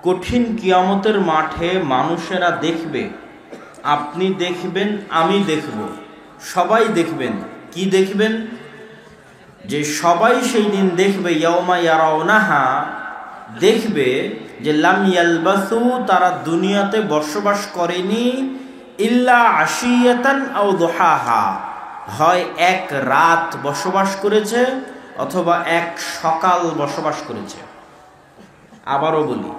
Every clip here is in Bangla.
কঠিন কিয়ামতের মাঠে মানুষেরা দেখবে, আপনি দেখবেন, আমি দেখব, সবাই দেখবেন। কি দেখবেন? যে সবাই সেই দিন দেখবে, ইয়াউমা ইয়ারাউনাহা, দেখবে যে লাম ইয়ালবাসু, তারা দুনিয়াতে বসবাস করেনি, ইল্লা আশিয়াতান আও দুহাহা, হয় এক রাত বসবাস করেছে অথবা এক সকাল বসবাস করেছে। আবারও বলি,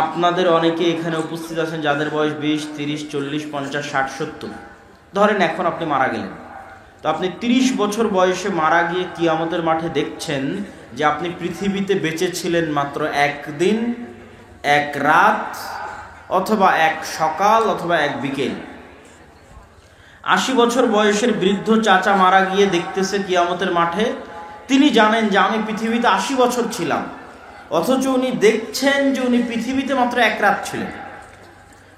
আপনাদের অনেকে এখানে উপস্থিত আছেন যাদের বয়স 20, 30, 40, 50, 60, 70। ধরেন এখন আপনি মারা গেলেন, তো আপনি 30 বছর বয়সে মারা গিয়ে কিয়ামতের মাঠে দেখছেন যে আপনি পৃথিবীতে বেঁচে ছিলেন মাত্র একদিন, এক রাত, অথবা এক সকাল, অথবা এক বিকেল। 80 বছর বয়সের বৃদ্ধ চাচা মারা গিয়ে দেখতেছে কিয়ামতের মাঠে, তিনি জানেন যে আমি পৃথিবীতে 80 বছর ছিলাম, অথচ উনি দেখছেন যে উনি পৃথিবীতে মাত্র এক রাত ছিলেন,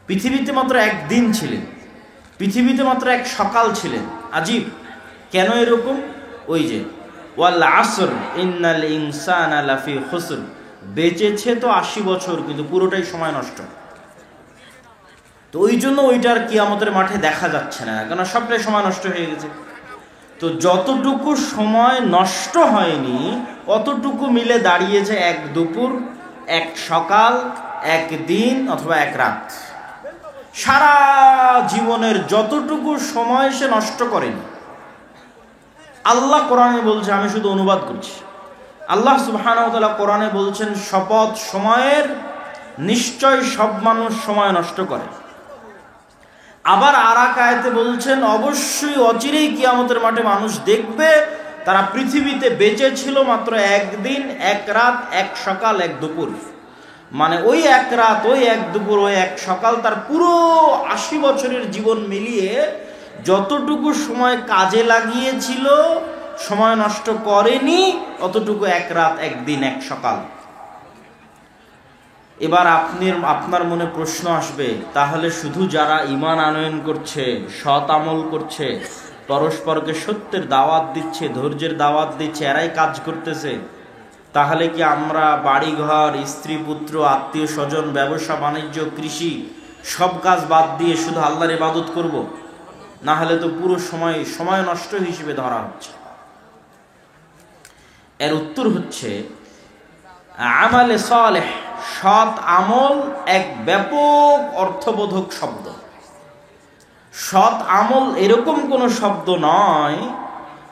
পৃথিবীতে মাত্র একদিন ছিলেন, পৃথিবীতে মাত্র এক সকাল ছিলেন। আজীব! কেন এরকম? ওই যে ওয়াল আসর ইন্নাল ইনসানা লাফি খুসর, বেঁচেছে তো 80 বছর কিন্তু পুরোটাই সময় নষ্ট। তো ওই জন্য ওইটার কিয়ামতের মাঠে দেখা যাচ্ছে না, কেন সবটাই সময় নষ্ট হয়ে গেছে। তো যতটুকু সময় নষ্ট হয়নি অতটুকু মিলে দাঁড়িয়েছে এক দুপুর, এক সকাল, এক দিন, অথবা এক রাত। সারা জীবনের যতটুকু সময় সে নষ্ট করেনি। আল্লাহ কোরআনে বলছে, আমি শুধু অনুবাদ করছি, আল্লাহ সুবহানাহু ওয়া তাআলা কোরআনে বলছেন, শপথ সময়ের, নিশ্চয় সব মানুষ সময় নষ্ট করে। আবার আরেক আয়াতে বলছেন, অবশ্যই অচিরেই কিয়ামতের মাঠে মানুষ দেখবে তারা পৃথিবীতে বেঁচে ছিল মাত্র একদিন, এক রাত, এক সকাল, এক দুপুর। মানে ওই এক রাত, ওই এক দুপুর, ওই এক সকাল, তার পুরো 80 বছরের জীবন মিলিয়ে যতটুকু সময় কাজে লাগিয়েছিল, সময় নষ্ট করেনি, অতটুকু এক রাত, একদিন, এক সকাল। এবার আপনার মনে প্রশ্ন আসবে, তাহলে শুধু যারা ঈমান আনয়ন করছে, সৎ আমল করছে, পরস্পরকে সত্যের দাওয়াত দিচ্ছে, ধৈর্যের দাওয়াত দিচ্ছে, এরাই কাজ করতেছে, তাহলে কি আমরা বাড়িঘর, স্ত্রী পুত্র, আত্মীয় স্বজন, ব্যবসা বাণিজ্য, কৃষি সব কাজ বাদ দিয়ে শুধু আল্লাহর ইবাদত করব? না হলে তো পুরো সময় নষ্ট হিসেবে ধরা হচ্ছে। এর উত্তর হচ্ছে, আমালে সালেহ, সৎ আমল এক ব্যাপক অর্থবোধক শব্দ। সৎ আমল এরকম কোন শব্দ নয়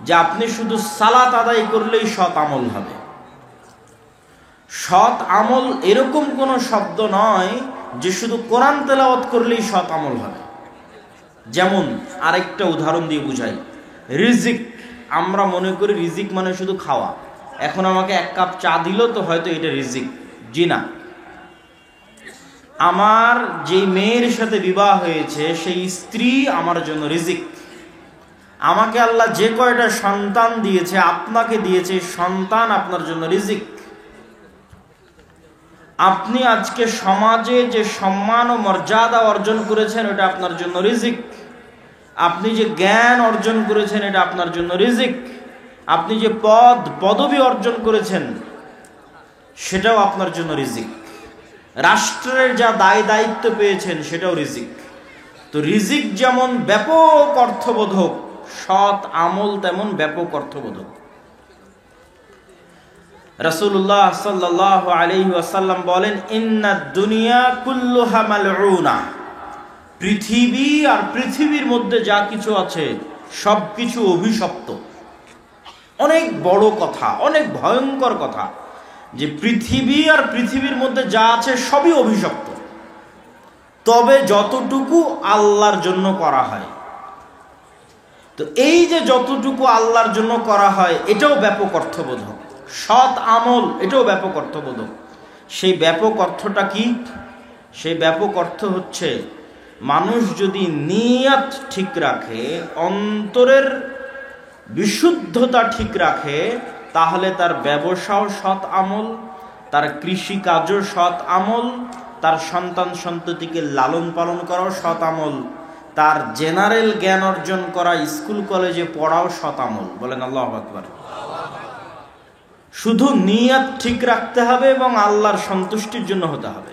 যে আপনি শুধু সালাত আদায় করলেই সৎ আমল হবে। সৎ আমল এরকম কোন শব্দ নয় যে শুধু কোরআন তেলাওয়াত করলেই সৎ আমল হবে। যেমন আরেকটা উদাহরণ দিয়ে বুঝাই, রিজিক। আমরা মনে করি রিজিক মানে শুধু খাওয়া, এখন আমাকে এক কাপ চা দিল তো হয়তো এটা রিজিক। জি না। আমার যে মেয়ের সাথে বিবাহ হয়েছে সেই স্ত্রী আমার জন্য রিজিক। আমাকে আল্লাহ যে কয়টা সন্তান দিয়েছে, আপনাকে দিয়েছে, সন্তান আপনার জন্য রিজিক। আপনি আজকে সমাজে যে সম্মান ও মর্যাদা অর্জন করেছেন, এটা আপনার জন্য রিজিক। আপনি যে জ্ঞান অর্জন করেছেন, এটা আপনার জন্য রিজিক। আপনি যে পদবি অর্জন করেছেন, সেটাও আপনার জন্য রিজিক। রাষ্ট্রের যা দায় দায়িত্ব পেয়েছেন, সেটাও রিজিক। তো রিজিক যেমন ব্যাপক অর্থবোধক, সৎ আমল তেমন ব্যাপক অর্থবোধক। রাসূলুল্লাহ সাল্লাল্লাহু আলাইহি ওয়াসাল্লাম বলেন, ইন্নাদ দুনিয়া কুল্লুহা মালউনা, পৃথিবী আর পৃথিবীর মধ্যে যা কিছু আছে সবকিছু অভিশপ্ত। অনেক বড় কথা, অনেক ভয়ঙ্কর কথা, যে পৃথিবী আর পৃথিবীর মধ্যে যা আছে সবই অভিশপ্ত, তবে যতটুকু আল্লাহর জন্য করা হয়। তো এই যে যতটুকু আল্লাহর জন্য করা হয়, এটাও ব্যাপক অর্থবোধক। সৎ আমল, এটাও ব্যাপক অর্থবোধক। সেই ব্যাপক অর্থটা কি? সেই ব্যাপক অর্থ হচ্ছে, মানুষ যদি নিয়ত ঠিক রাখে, অন্তরের বিশুদ্ধতা ঠিক রাখে, তাহলে তার ব্যবসাও সৎ আমল, তার কৃষি কাজও সৎ আমল, তার সন্তান সন্ততিকে লালন পালন করাও সৎ আমল, তার জেনারেল জ্ঞান অর্জন করা, স্কুল কলেজে পড়াও সৎ আমল। বলেন আল্লাহু আকবার। শুধু নিয়ত ঠিক রাখতে হবে এবং আল্লাহর সন্তুষ্টির জন্য হতে হবে।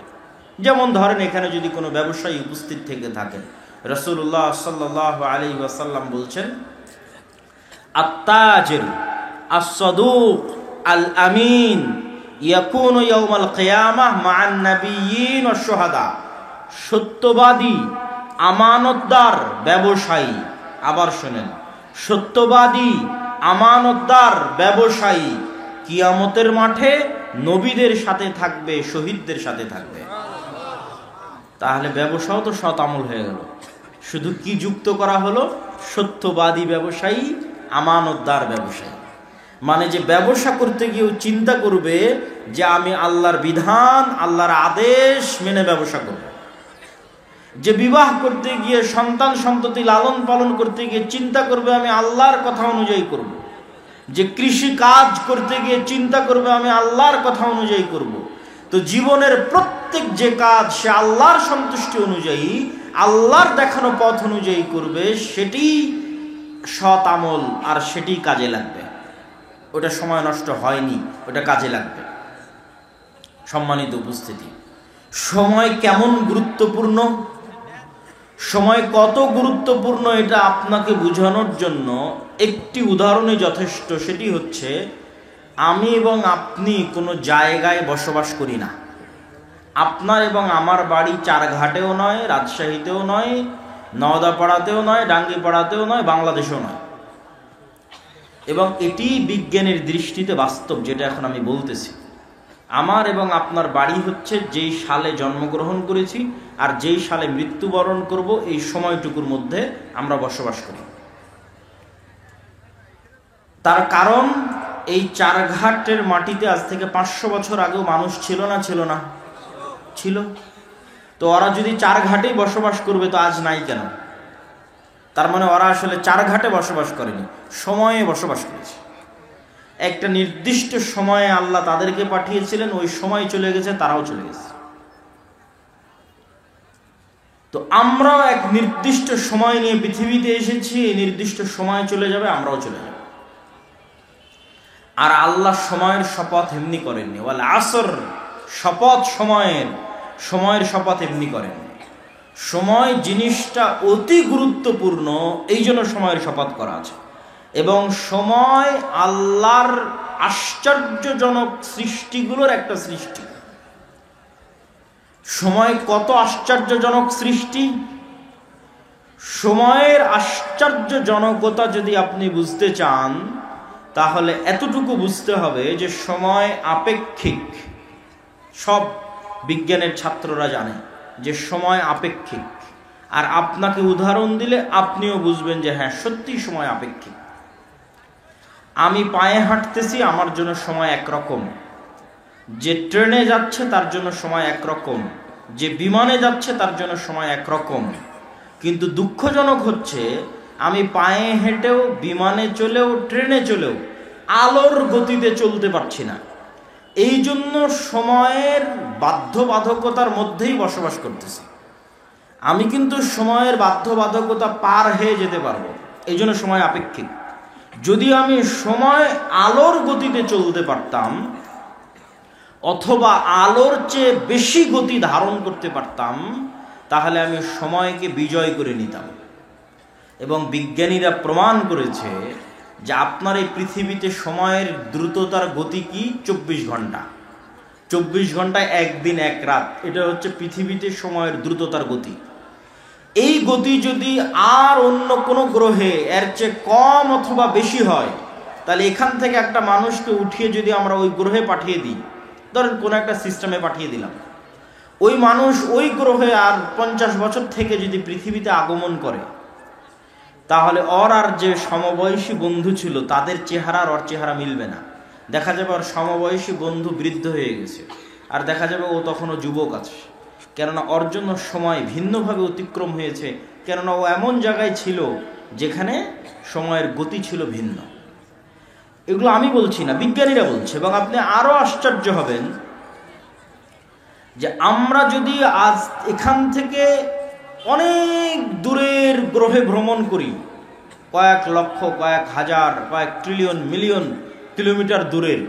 যেমন ধরেন এখানে যদি কোনো ব্যবসায়ী উপস্থিত থেকে থাকেন, রাসূলুল্লাহ সাল্লাল্লাহু আলাইহি ওয়াসাল্লাম বলছেন, আত-তাজির আস-সাদুক আল-আমিন ইয়াকুনু ইয়াউমাল কিয়ামাহ মা'আন নাবিয়্যিন ওয়াশ শুহাদা। সত্যবাদী, আমানতদার ব্যবসায়ী, আবার শুনেন, সত্যবাদী, আমানতদার ব্যবসায়ী কিয়ামতের মাঠে নবীদের সাথে থাকবে, শহীদদের সাথে থাকবে। তাহলে ব্যবসাও তো সৎ আমল হয়ে গেল। শুধু কি যুক্ত করা হলো? সত্যবাদী ব্যবসায়ী, আমানতদার ব্যবসায়ী। মানে যে ব্যবসা করতে গিয়েও চিন্তা করবে যে আমি আল্লাহর বিধান, আল্লাহর আদেশ মেনে ব্যবসা করব। যে বিবাহ করতে গিয়ে সন্তান সন্ততি লালন পালন করতে গিয়ে চিন্তা করবে আমি আল্লাহর কথা অনুযায়ী করব। যে কৃষি কাজ করতে গিয়ে চিন্তা করবে আমি আল্লাহর কথা অনুযায়ী করব। তো জীবনের প্রত্যেক যে কাজ সে আল্লাহর সন্তুষ্টি অনুযায়ী, আল্লাহর দেখানো পথ অনুযায়ী করবে, সেটি সৎ আমল, আর সেটি কাজে লাগবে। ওটা সময় নষ্ট হয়নি, ওটা কাজে লাগবে। সম্মানিত উপস্থিতি, সময় কেমন গুরুত্বপূর্ণ, সময় কত গুরুত্বপূর্ণ এটা আপনাকে বোঝানোর জন্য একটি উদাহরণই যথেষ্ট। সেটি হচ্ছে, আমি এবং আপনি কোনো জায়গায় বসবাস করি না। আপনার এবং আমার বাড়ি চারঘাটেও নয়, রাজশাহীতেও নয়, নওদাপাড়াতেও নয়, ডাঙ্গিপাড়াতেও নয়, বাংলাদেশেও নয়। এবং এটি বিজ্ঞানের দৃষ্টিতে বাস্তব, যেটা এখন আমি বলতেছি। আমার এবং আপনার বাড়ি হচ্ছে যেই সালে জন্মগ্রহণ করেছি আর যেই সালে মৃত্যুবরণ করব, এই সময়টুকুর মধ্যে আমরা বসবাস করি। তার কারণ, এই চারঘাটের মাটিতে আজ থেকে 500 বছর আগেও মানুষ ছিল না? ছিল। তো ওরা যদি চারঘাটেই বসবাস করবে তো আজ নাই কেন? তার মানে ওরা আসলে চারঘাটে বসবাস করেনি, সময়ে বসবাস করেছে। একটা নির্দিষ্ট সময়ে আল্লাহ তাদেরকে পাঠিয়েছিলেন, ওই সময় চলে গেছে, তারাও চলে গেছে। তো আমরাও এক নির্দিষ্ট সময় নিয়ে পৃথিবীতে এসেছি, এই নির্দিষ্ট সময় চলে যাবে, আমরাও চলে যাব। আর আল্লাহ সময়ের শপথ এমনি করেননি। ওয়াল আসর, শপথ সময়ের শপথ এমনি করেননি। সময় জিনিসটা অতি গুরুত্বপূর্ণ, এই জন্য সময়ের শপথ করা আছে। এবং সময় আল্লাহর আশ্চর্যজনক সৃষ্টিগুলোর একটা সৃষ্টি। সময় কত আশ্চর্যজনক সৃষ্টি! সময়ের আশ্চর্যজনকতা যদি আপনি বুঝতে চান, তাহলে এতটুকু বুঝতে হবে যে সময় আপেক্ষিক। সব বিজ্ঞানের ছাত্ররা জানে যে সময় আপেক্ষিক। আর আপনাকে উদাহরণ দিলে আপনিও বুঝবেন যে হ্যাঁ, সত্যি সময় আপেক্ষিক। আমি পায়ে হাঁটতেছি, আমার জন্য সময় একরকম। যে ট্রেনে যাচ্ছে তার জন্য সময় একরকম, যে বিমানে যাচ্ছে তার জন্য সময় একরকম। কিন্তু দুঃখজনক হচ্ছে, আমি পায়ে হেঁটেও, বিমানে চলেও, ট্রেনে চলেও আলোর গতিতে চলতে পারছি না। এই জন্য সময়ের বাধ্যবাধকতার মধ্যেই বসবাস করতেছি। আমি কিন্তু সময়ের বাধ্যবাধকতা পার হয়ে যেতে পারবো, এই জন্য সময় আপেক্ষিক। যদি আমি সময় আলোর গতিতে চলতে পারতাম, অথবা আলোর চেয়ে বেশি গতি ধারণ করতে পারতাম, তাহলে আমি সময়কে বিজয় করে নিতাম। এবং বিজ্ঞানীরা প্রমাণ করেছে যে আপনার এই পৃথিবীতে সময়ের দ্রুততার গতি কি? 24 ঘন্টা। 24 ঘন্টায় একদিন এক রাত, এটা হচ্ছে পৃথিবীতে সময়ের দ্রুততার গতি। এই গতি যদি আর অন্য কোনো গ্রহে এর চেয়ে কম অথবা বেশি হয়, তাহলে এখান থেকে একটা মানুষকে উঠিয়ে যদি আমরা ওই গ্রহে পাঠিয়ে দিই, ধরেন কোনো একটা সিস্টেমে পাঠিয়ে দিলাম, ওই মানুষ ওই গ্রহে আর 50 বছর থেকে যদি পৃথিবীতে আগমন করে, তাহলে ওর আর যে সমবয়সী বন্ধু ছিল তাদের চেহারা আর ওর চেহারা মিলবে না। দেখা যাবে ওর সমবয়সী বন্ধু বৃদ্ধ হয়ে গেছে, আর দেখা যাবে ও তখনও যুবক আছে। কেননা ওর জন্য সময় ভিন্নভাবে অতিক্রম হয়েছে, কেননা ও এমন জায়গায় ছিল যেখানে সময়ের গতি ছিল ভিন্ন। এগুলো আমি বলছি না, বিজ্ঞানীরা বলছে। এবং আপনি আরো আশ্চর্য হবেন যে আমরা যদি আজ এখান থেকে অনেক দূরের গ্রহে ভ্রমণ করি, কয়েক লক্ষ, কয়েক হাজার, কয়েক ট্রিলিয়ন, মিলিয়ন কিলোমিটার দূরের,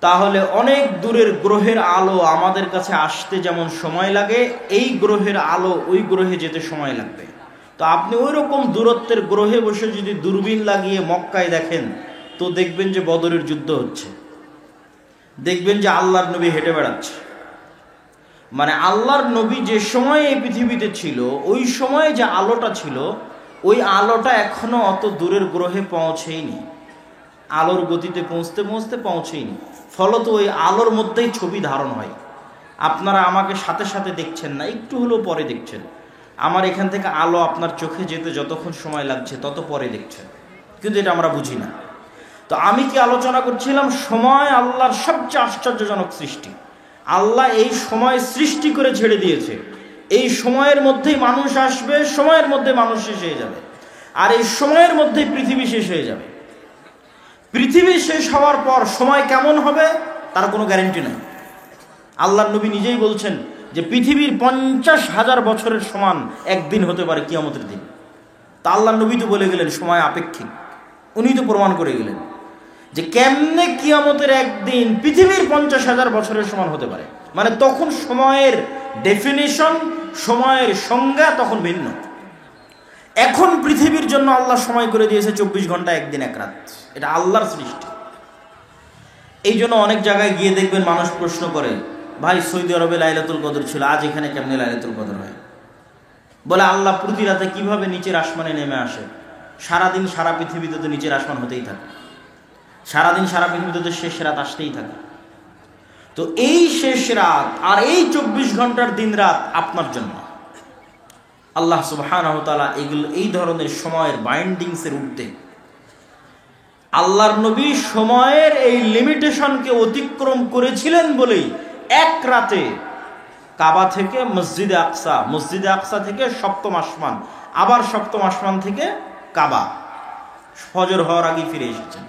তাহলে অনেক দূরের গ্রহের আলো আমাদের কাছে আসতে যেমন সময় লাগে, এই গ্রহের আলো ওই গ্রহে যেতে সময় লাগবে। তো আপনি ওই রকম দূরত্বের গ্রহে বসে যদি দূরবীন লাগিয়ে মক্কায় দেখেন, তো দেখবেন যে বদরের যুদ্ধ হচ্ছে, দেখবেন যে আল্লাহর নবী হেঁটে বেড়াচ্ছে। মানে আল্লাহর নবী যে সময় এই পৃথিবীতে ছিল, ওই সময়ে যে আলোটা ছিল, ওই আলোটা এখনো অত দূরের গ্রহে পৌঁছেইনি, আলোর গতিতে পৌঁছতে পৌঁছতে পৌঁছেইনি। ফলত ওই আলোর মধ্যেই ছবি ধারণ হয়। আপনারা আমাকে সাথে সাথে দেখছেন না, একটু হলেও পরে দেখছেন। আমার এখান থেকে আলো আপনার চোখে যেতে যতক্ষণ সময় লাগছে তত পরে দেখছেন, কিন্তু এটা আমরা বুঝি না। তো আমি কি আলোচনা করছিলাম, সময় আল্লাহর সবচেয়ে আশ্চর্যজনক সৃষ্টি। আল্লাহ এই সময় সৃষ্টি করে ছেড়ে দিয়েছে। এই সময়ের মধ্যেই মানুষ আসবে, সময়ের মধ্যে মানুষ শেষ হয়ে যাবে, আর এই সময়ের মধ্যেই পৃথিবী শেষ হয়ে যাবে। পৃথিবী শেষ হওয়ার পর সময় কেমন হবে তার কোনো গ্যারান্টি নেই। আল্লাহর নবী নিজেই বলছেন যে পৃথিবীর 50,000 বছরের সমান একদিন হতে পারে কিয়ামতের দিন। তা আল্লাহর নবী তো বলে গেলেন সময় আপেক্ষিক। উনি তো প্রমাণ করে গেলেন যে কেমনে কিয়ামতের একদিন পৃথিবীর 50,000 বছরের সমান হতে পারে। মানে তখন সময়ের ডেফিনিশন, সময়ের সংজ্ঞা তখন ভিন্ন। এখন পৃথিবীর জন্য আল্লাহ সময় করে দিয়েছে 24 ঘন্টা, একদিন এক রাত। এটা আল্লাহর সৃষ্টি। এই জন্য অনেক জায়গায় গিয়ে দেখবেন মানুষ প্রশ্ন করে, ভাই সৌদি আরবে লাইলাতুল কদর ছিল, আজ এখানে কেমনে লাইলাতুল কদর হয়? বলে আল্লাহ প্রতি রাতে কিভাবে নিচের আসমানে নেমে আসে। সারাদিন সারা পৃথিবীতে তো নিচের আসমান হতেই থাকে, সারাদিন সারা পৃথিবীতে তো শেষ রাত আসতেই থাকে। তো এই শেষ রাত আর এই 24 ঘন্টার দিন রাত আপনার জন্য। আল্লাহ সুবহানাহু ওয়া তাআলা এই ধরনের সময়ের বাইন্ডিংসের ঊর্ধ্বে। আল্লাহর নবী সময়ের এই লিমিটেশনকে অতিক্রম করেছিলেন বলেই এক রাতে কাবা থেকে মসজিদে আকসা, মসজিদে আকসা থেকে সপ্তম আসমান, আবার সপ্তম আসমান থেকে কাবা, ফজর হওয়ার আগে ফিরে এসেছেন।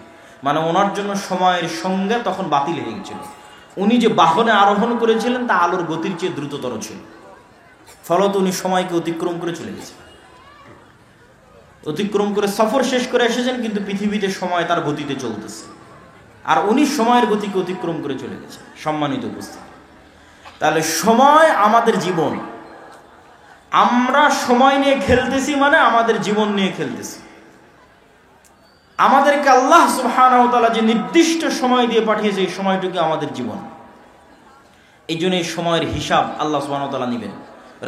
মানে ওনার জন্য সময়ের সংজ্ঞা তখন বাতিল হয়ে গেছিল। উনি যে বাহনে আরোহণ করেছিলেন তা আলোর গতির চেয়ে দ্রুততর ছিল, ফলত উনি সময়কে অতিক্রম করে চলে গেছেন, অতিক্রম করে সফর শেষ করে এসেছেন, কিন্তু পৃথিবীতে সময় তার গতিতে চলতেছে, আর উনি সময়ের গতিকে অতিক্রম করে চলে গেছেন। সম্মানিত উপস্থিতি, তাহলে সময় আমাদের জীবন। আমরা সময় নিয়ে খেলতেছি মানে আমাদের জীবন নিয়ে খেলতেছি। আমাদেরকে আল্লাহ সুবহানাহু ওয়া তাআলা যে নির্দিষ্ট সময় দিয়ে পাঠিয়েছে, এই সময়টুকু আমাদের জীবন। এই জন্য এই সময়ের হিসাব আল্লাহ সুবহানাহু ওয়া তাআলা নেবেন।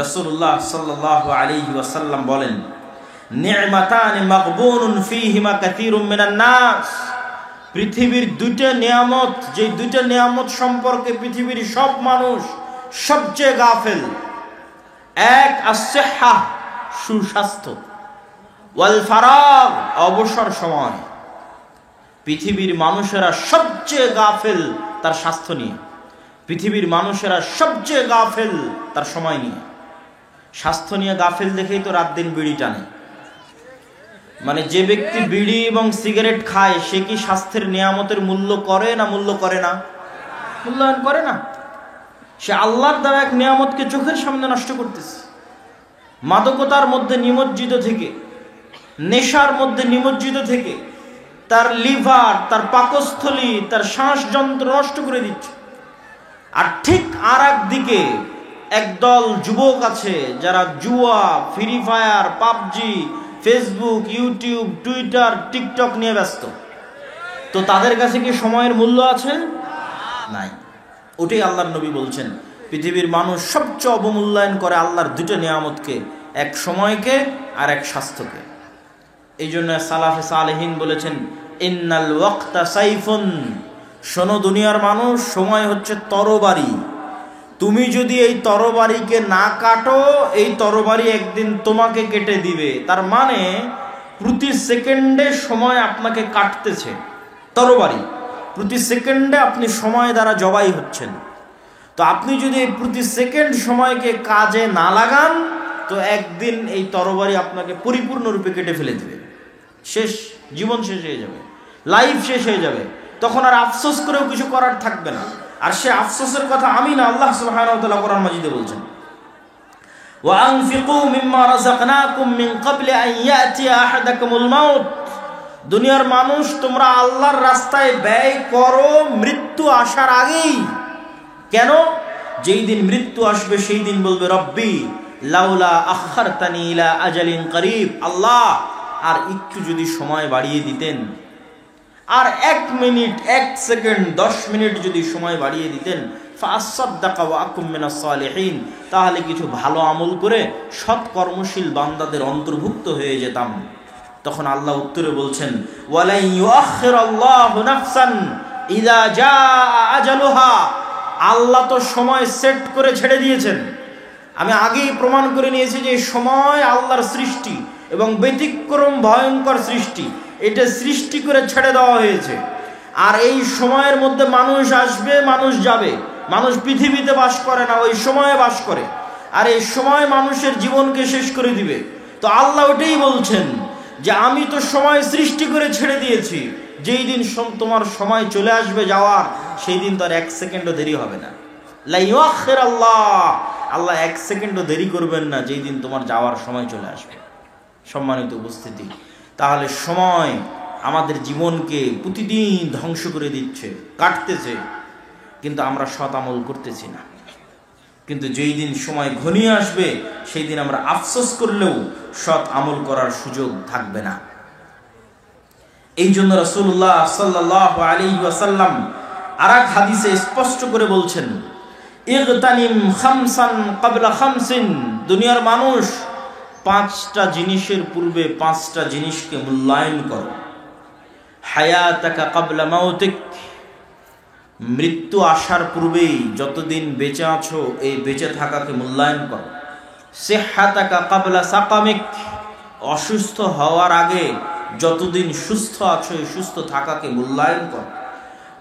রাসূলুল্লাহ সাল্লাল্লাহু আলাইহি ওয়াসাল্লাম বলেন, নি'মাতানি মাগবুনুন ফীহিমা কাসীরুম মিনান নাস। পৃথিবীর দুইটা নিয়ামত, যে দুইটা নিয়ামত সম্পর্কে পৃথিবীর সব মানুষ সবচেয়ে গাফেল। এক আস-সিহ্হা, সুস্বাস্থ্য, ওয়াল ফারাগ, অবসর সময়। পৃথিবীর মানুষেরা সবচেয়ে গাফেল তার স্বাস্থ্য নিয়ে, পৃথিবীর মানুষেরা সবচেয়ে গাফেল তার সময় নিয়ে। স্বাস্থ্য নিয়ে গাফেল দেখেই তো রাত দিন বিড়ি টানে। মানে যে ব্যক্তি বিড়ি এবং সিগারেট খায়, সে কি স্বাস্থ্যের নিয়ামতের মূল্য করে না মূল্য করে না? মূল্যায়ন করে না। সে আল্লাহর দেওয়া এক নিয়ামতকে চোখের সামনে নষ্ট করতেছে। মাদকতার মধ্যে নিমজ্জিত থেকে, নেশার মধ্যে নিমজ্জিত থেকে তার লিভার, তার পাকস্থলী, তার শ্বাসযন্ত্র নষ্ট করে দিচ্ছে। আর ঠিক আর একদিকে একদল যুবক আছে যারা জুয়া, free fire, PUBG, Facebook, YouTube, Twitter, TikTok নিয়ে ব্যস্ত। তো তাদের কাছে কি সময়ের মূল্য আছে? নাই। ওটাই আল্লাহর নবী বলছেন, পৃথিবীর মানুষ সবচেয়ে অবমূল্যায়ন করে আল্লাহর দুটো নিয়ামতকে, এক সময়কে আর এক স্বাস্থ্যকে। এই জন্য সালাফে সালেহিন বলেছেন, ইন্নাল ওয়াক্তা সাইফুন। শোনো দুনিয়ার মানুষ, সময় হচ্ছে তরবারি। তুমি যদি এই তরবারিকে না কাটো, এই তরবারি একদিন তোমাকে কেটে দিবে। তার মানে প্রতি সেকেন্ডে সময় আপনাকে কাটতেছে। তরবারি প্রতি সেকেন্ডে আপনি সময় দ্বারা জবাই হচ্ছেন। তো আপনি যদি প্রতি সেকেন্ড সময়কে কাজে না লাগান, তো একদিন এই তরবারি আপনাকে পরিপূর্ণরূপে কেটে ফেলে দেবে। শেষ, জীবন শেষ হয়ে যাবে, লাইফ শেষ হয়ে যাবে। তখন আর আফসোস করেও কিছু করার থাকবে না। আর সে আফসোসের কথা আমি না, আল্লাহ সুবহানাহু ওয়া তাআলা কোরআন মাজিদে বলছেন, ওয়া আনফিকু মিম্মা রাযাকনাকুম মিন ক্বাবলি আন ইয়াতিয়া আহাদাকুমুল মাউত দুনিয়ার মানুষ, তোমরা আল্লাহর রাস্তায় ব্যয় করো মৃত্যু আসার আগেই। কেন? যেই দিন মৃত্যু আসবে সেই দিন বলবে রব্বি লাউলা আখারতানি ইলা আজালিন করিব, আল্লাহ আর একটু যদি সময় বাড়িয়ে দিতেন, আর 1 মিনিট 1 সেকেন্ড 10 মিনিট যদি সময় বাড়িয়ে দিতেন, ফাসাদদাকা ওয়া আকুম মিনাস সালিহিন, তাহলে কিছু ভালো আমল করে সৎ কর্মশীল বান্দাদের অন্তর্ভুক্ত হয়ে যেতাম। তখন আল্লাহ উত্তরে বলছেন, ওয়ালা ইউআখিরুল্লাহু নাফসান ইযা জাআ আজালুহা, আল্লাহ তো সময় সেট করে ছেড়ে দিয়েছেন। আমি আগেই প্রমাণ করে নিয়েছি যে সময় আল্লাহর সৃষ্টি এবং ব্যতিক্রম ভয়ঙ্কর সৃষ্টি, এটা সৃষ্টি করে ছেড়ে দেওয়া হয়েছে। আর এই সময়ের মধ্যে মানুষ আসবে, মানুষ যাবে। মানুষ পৃথিবীতে বাস করে না, ওই সময়ে বাস করে। আর এই সময় মানুষের জীবনকে শেষ করে দিবে। তো আল্লাহ ওটাই বলছেন যে আমি তো সময় সৃষ্টি করে ছেড়ে দিয়েছি, যেই দিন তোমার সময় চলে আসবে যাওয়ার, সেই দিন তো আর 1 সেকেন্ডও দেরি হবে না। লা ইউআখির আল্লাহ 1 সেকেন্ডও দেরি করবেন না যেই দিন তোমার যাওয়ার সময় চলে আসবে। সম্মানিত উপস্থিতি, তাহলে সময় আমাদের জীবনকে প্রতিদিন ধ্বংস করে দিচ্ছে, কাটতেছে, কিন্তু আমরা সৎ আমল করতেছি না। কিন্তু যেই দিন সময় ঘনিয়ে আসবে সেই দিন আমরা আফসোস করলেও সৎ আমল করার সুযোগ থাকবে না। এই জন্য রাসূলুল্লাহ সাল্লাল্লাহু আলাইহি ওয়াসাল্লাম আরেক হাদিসে স্পষ্ট করে বলছেন, ইগতানিম খামসান ক্বাবলা খামসিন, দুনিয়ার মানুষ 5টা জিনিসের পূর্বে 5টা জিনিসকে মূল্যায়ন করো। হায়াতাকা ক্বাবলা মাউতিক, মৃত্যু আসার পূর্বেই যতদিন বেঁচে আছো এই বেঁচে থাকাকে মূল্যায়ন করো। সিহহাতাকা ক্বাবলা সাকামিক, অসুস্থ হওয়ার আগে যতদিন সুস্থ আছো এই সুস্থ থাকাকে মূল্যায়ন করো।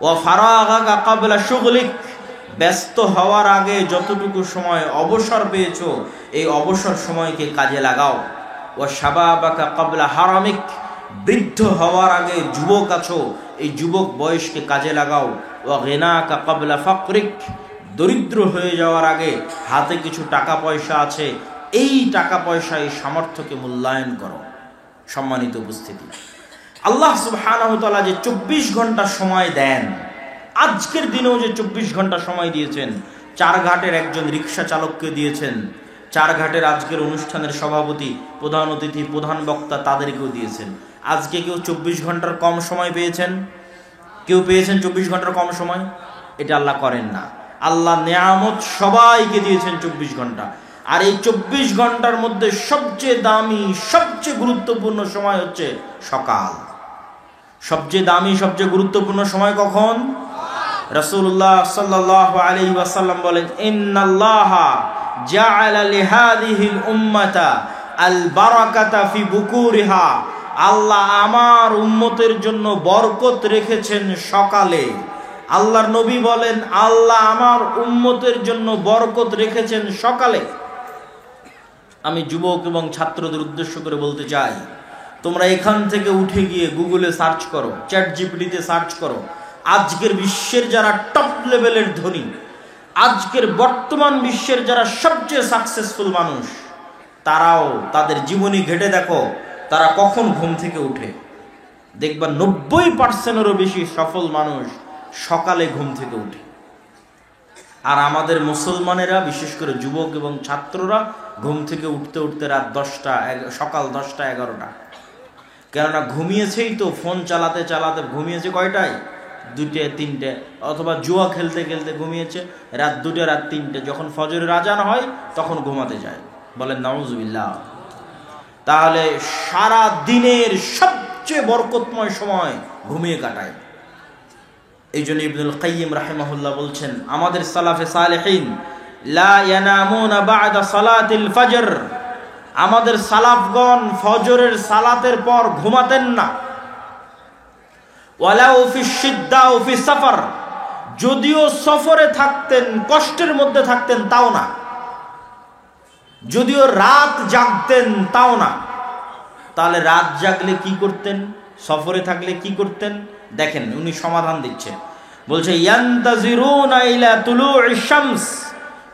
ওয়া ফারাগাকা ক্বাবলা শুগলিক, ব্যস্ত হওয়ার আগে যতটুকু সময় অবসর পেয়েছো এই অবসর সময়কে কাজে লাগাও। ওয়া শাবাবাকা ক্বাবলা হারামিক, বৃদ্ধ হওয়ার আগে যুবক আছো এই যুবক বয়সকে কাজে লাগাও। ওয়া গিনাকা ক্বাবলা ফাকরিক, দরিদ্র হয়ে যাওয়ার আগে হাতে কিছু টাকা পয়সা আছে, এই টাকা পয়সা এই সামর্থ্যকে মূল্যায়ন করো। সম্মানিত উপস্থিতি, আল্লাহ সুবহানাহু ওয়া তাআলা যে 24 ঘন্টা সময় দেন, আজকের দিনেও যে 24 ঘন্টা সময় দিয়েছেন, চারঘাটের একজন রিক্সা চালককে দিয়েছেন, চারঘাটের আজকের অনুষ্ঠানের সভাপতি, প্রধান অতিথি, প্রধান বক্তা, তাদেরকেও দিয়েছেন। আজকে কেউ 24 ঘন্টার কম সময় পেয়েছেন? কেউ পেয়েছেন 24 ঘন্টার কম সময়? এটা আল্লাহ করেন না। আল্লাহ নেয়ামত সবাইকে দিয়েছেন 24 ঘন্টা। আর এই 24 ঘন্টার মধ্যে সবচেয়ে দামি, সবচেয়ে গুরুত্বপূর্ণ সময় হচ্ছে সকাল। সবচেয়ে দামি, সবচেয়ে গুরুত্বপূর্ণ সময় কখন? রাসূলুল্লাহ সাল্লাল্লাহু আলাইহি ওয়াসাল্লাম বলেন, ইন্নাল্লাহা জাআলা লিহাদিহিল উম্মাতা আল বারাকাতা ফি বুকুরিহা, আল্লাহ আমার উম্মতের জন্য বরকত রেখেছেন সকালে। আল্লাহর নবী বলেন, আল্লাহ আমার উম্মতের জন্য বরকত রেখেছেন সকালে। আমি যুবক এবং ছাত্রদের উদ্দেশ্য করে বলতে চাই, তোমরা এখান থেকে উঠে গিয়ে গুগলে সার্চ করো, চ্যাট জিপিটিতে সার্চ করো, আজকের বিশ্বের যারা টপ লেভেলের ধনী, আজকের বর্তমান বিশ্বের যারা সবচেয়ে সাকসেসফুল মানুষ, তারাও তাদের জীবনী ঘেটে দেখো তারা কখন ঘুম থেকে উঠে। দেখবা 90%-এরও বেশি সফল মানুষ সকালে ঘুম থেকে উঠে। আর আমাদের মুসলমানেরা, বিশেষ করে যুবক এবং ছাত্ররা, ঘুম থেকে উঠতে উঠতে রাত 10টা, সকাল 10টা 11টা। কেননা ঘুমিয়েছেই তো, ফোন চালাতে চালাতে ঘুমিয়েছে কয়টায়? 2টে 3টে, অথবা জুয়া খেলতে খেলতে ঘুমিয়েছে রাত 2টে, রাত 3টে। যখন ফজরের আজান হয় তখন ঘুমাতে যায়। বলেন নাউজুবিল্লাহ। তাহলে সারা দিনের সবচেয়ে বরকতময় সময় ঘুমিয়ে কাটায়। এই জন্য ইবনুল কাইয়িম রাহিমাহুল্লাহ বলছেন, আমাদের সালাফে সালেহিন লা ইয়ানামুনা বা'দা সালাতিল ফজর, আমাদের সালাফগণ ফজরের সালাতের পর ঘুমাতেন না। ওয়ালাউ ফি শিদ্দা ও ফি সফর, যদিও সফরে থাকতেন, কষ্টের মধ্যে থাকতেন তাও না। যদিও রাত জাগতেন তাও না। তাহলে রাত জাগলে কি করতেন? সফরে থাকলে কি করতেন? দেখেন উনি সমাধান দিচ্ছেন। বলছে ইয়ান্তাজিরুনা ইলা তুলু'ইশ শামস,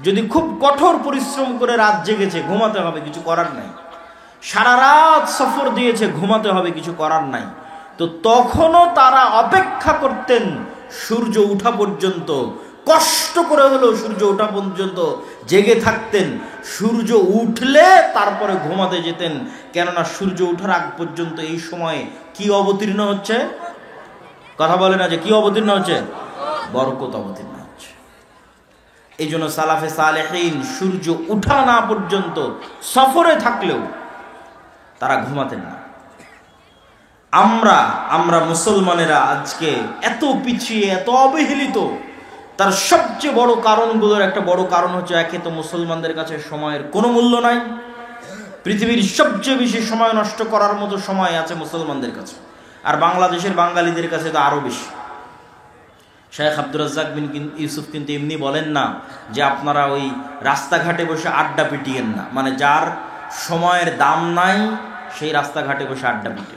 যদি খুব কঠোর পরিশ্রম করে রাত জেগেছে, ঘুমাতে হবে, কিছু করার নাই। সারা রাত সফর দিয়েছে, ঘুমাতে হবে, কিছু করার নাই। তো তখনও তারা অপেক্ষা করতেন সূর্য উঠা পর্যন্ত, কষ্ট করে হলেও সূর্য ওঠা পর্যন্ত জেগে থাকতেন। সূর্য উঠলে তারপরে ঘুমাতে যেতেন, কেননা সূর্য ওঠার আগ পর্যন্ত এই সময়ে কি অবতীর্ণ হচ্ছে? কথা বলে না যে কি অবতীর্ণ হচ্ছে? বরকত অবতীর্ণ হচ্ছে। এই জন্য সালাফে সালেহিন সূর্য উঠা না পর্যন্ত সফরে থাকলেও তারা ঘুমাতেন না। আমরা মুসলমানেরা আজকে এত পিছিয়ে, এত অবহেলিত, তার সবচেয়ে বড় কারণগুলোর একটা বড় কারণ হচ্ছে, একে তো মুসলমানদের কাছে সময়ের কোনো মূল্য নাই। পৃথিবীর সবচেয়ে বেশি সময় নষ্ট করার মতো সময় আছে মুসলমানদের কাছে, আর বাংলাদেশের বাঙালিদের কাছে তো আরো বেশি। শেখ আব্দুর রাজ্জাক বিন ইউসুফ কিন্তু এমনি বলেন না যে আপনারা ওই রাস্তাঘাটে বসে আড্ডা পিটিয়েন না, মানে যার সময়ের দাম নাই সেই রাস্তাঘাটে বসে আড্ডা পিটে।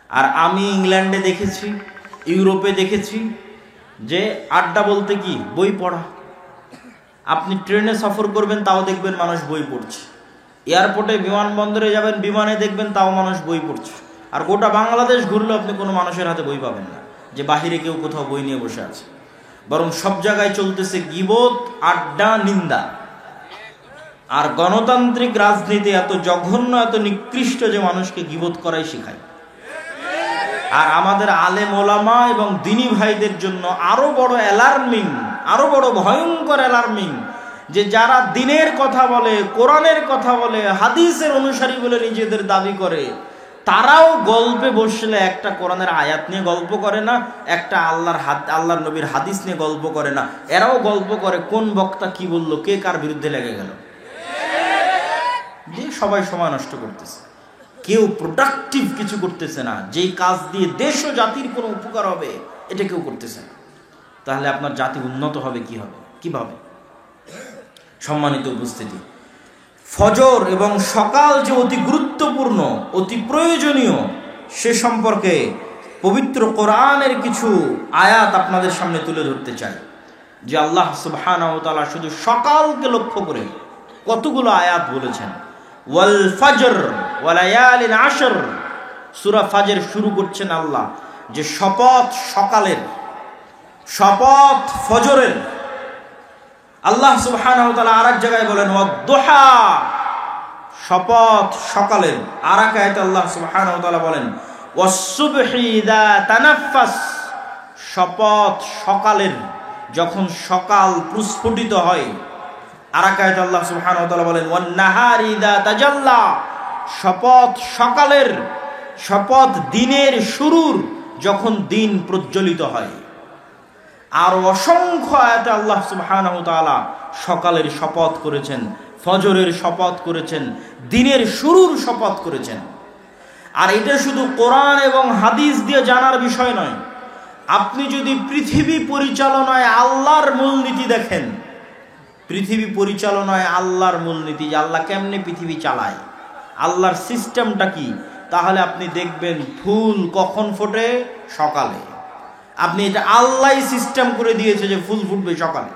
আর আমি ইংল্যান্ডে দেখেছি, ইউরোপে দেখেছি যে আড্ডা বলতে কি, বই পড়া। আপনি ট্রেনে সফর করবেন তাও দেখবেন মানুষ বই পড়ছে, এয়ারপোর্টে বিমানবন্দরে যাবেন বিমানে দেখবেন তাও মানুষ বই পড়ছে। আর গোটা বাংলাদেশ ঘুরলেও আপনি কোনো মানুষের হাতে বই পাবেন না যে বাহিরে কেউ কোথাও বই নিয়ে বসে আছে, বরং সব জায়গায় চলতেছে গীবত, আড্ডা, নিন্দা। আর গণতান্ত্রিক রাজনীতি এত জঘন্য, এত নিকৃষ্ট যে মানুষকে গীবত করাই শেখায়। আর আমাদের আলেম ওলামা এবং দিনী ভাইদের জন্য আরো বড় অ্যালার্মিং, আরো বড় ভয়ঙ্কর অ্যালার্মিং, যে যারা দিনের কথা বলে, কোরআনের কথা বলে, হাদিসের অনুসারী বলে নিজেদের দাবি করে, তারাও গল্পে বসলে একটা কোরআনের আয়াত নিয়ে গল্প করে না, একটা আল্লাহর নবীর হাদিস নিয়ে গল্প করে না, এরাও গল্প করে কোন বক্তা কি বললো, কে কার বিরুদ্ধে লেগে গেল। যে সবাই সময় নষ্ট করতেছে, কেউ প্রোডাক্টিভ কিছু করতেছে না, যেই কাজ দিয়ে দেশ ও জাতির কোনো উপকার হবে এটা কেউ করতেছে না। তাহলে আপনার জাতি উন্নত হবে কিভাবে? সম্মানিত উপস্থিতি, ফজর এবং সকাল যে অতি গুরুত্বপূর্ণ, অতি প্রয়োজনীয়, সে সম্পর্কে পবিত্র কোরআনের কিছু আয়াত আপনাদের সামনে তুলে ধরতে চাই। যে আল্লাহ সুবহানাহু ওয়া তাআলা শুধু সকালকে লক্ষ্য করে কতগুলো আয়াত বলেছেন। ওয়াল ফজর ওয়া লায়ালিন আশর, সূরা ফাজর শুরু করছেন আল্লাহ যে শপথ সকালের, শপথ ফজরের। আল্লাহ সুবহানাহু ওয়া তাআলা আরেক জায়গায় বলেন ওয়াদ-দুহা, শপথ সকালের। আরেক আয়াতে আল্লাহ সুবহানাহু ওয়া তাআলা বলেন ওয়াস-সুবহি ইযা তানাফফাস, শপথ সকালের, যখন সকাল প্রস্ফুটিত হয়। আরেক আয়াতে আল্লাহ সুবহানাহু ওয়া তাআলা বলেন ওয়ান-নাহারি ইযা তাজাল্লা, শপথ সকালের, শপথ দিনের শুরুর, যখন দিন প্রজ্বলিত হয়। আর অসংখ্য আয়াতে আল্লাহ সুবহানাহু ওয়া তাআলা সকালের শপথ করেছেন, ফজরের শপথ করেছেন, দিনের শুরুর শপথ করেছেন। আর এটা শুধু কোরআন এবং হাদিস দিয়ে জানার বিষয় নয়। আপনি যদি পৃথিবী পরিচালনায় আল্লাহর মূলনীতি দেখেন, পৃথিবী পরিচালনায় আল্লাহর মূলনীতি, যে আল্লাহ কেমনে পৃথিবী চালায়, আল্লাহর সিস্টেমটা কি, তাহলে আপনি দেখবেন ফুল কখন ফোটে? সকালে। আপনি এটা আল্লাহ সিস্টেম করে দিয়েছে যে ফুল ফুটবে সকালে।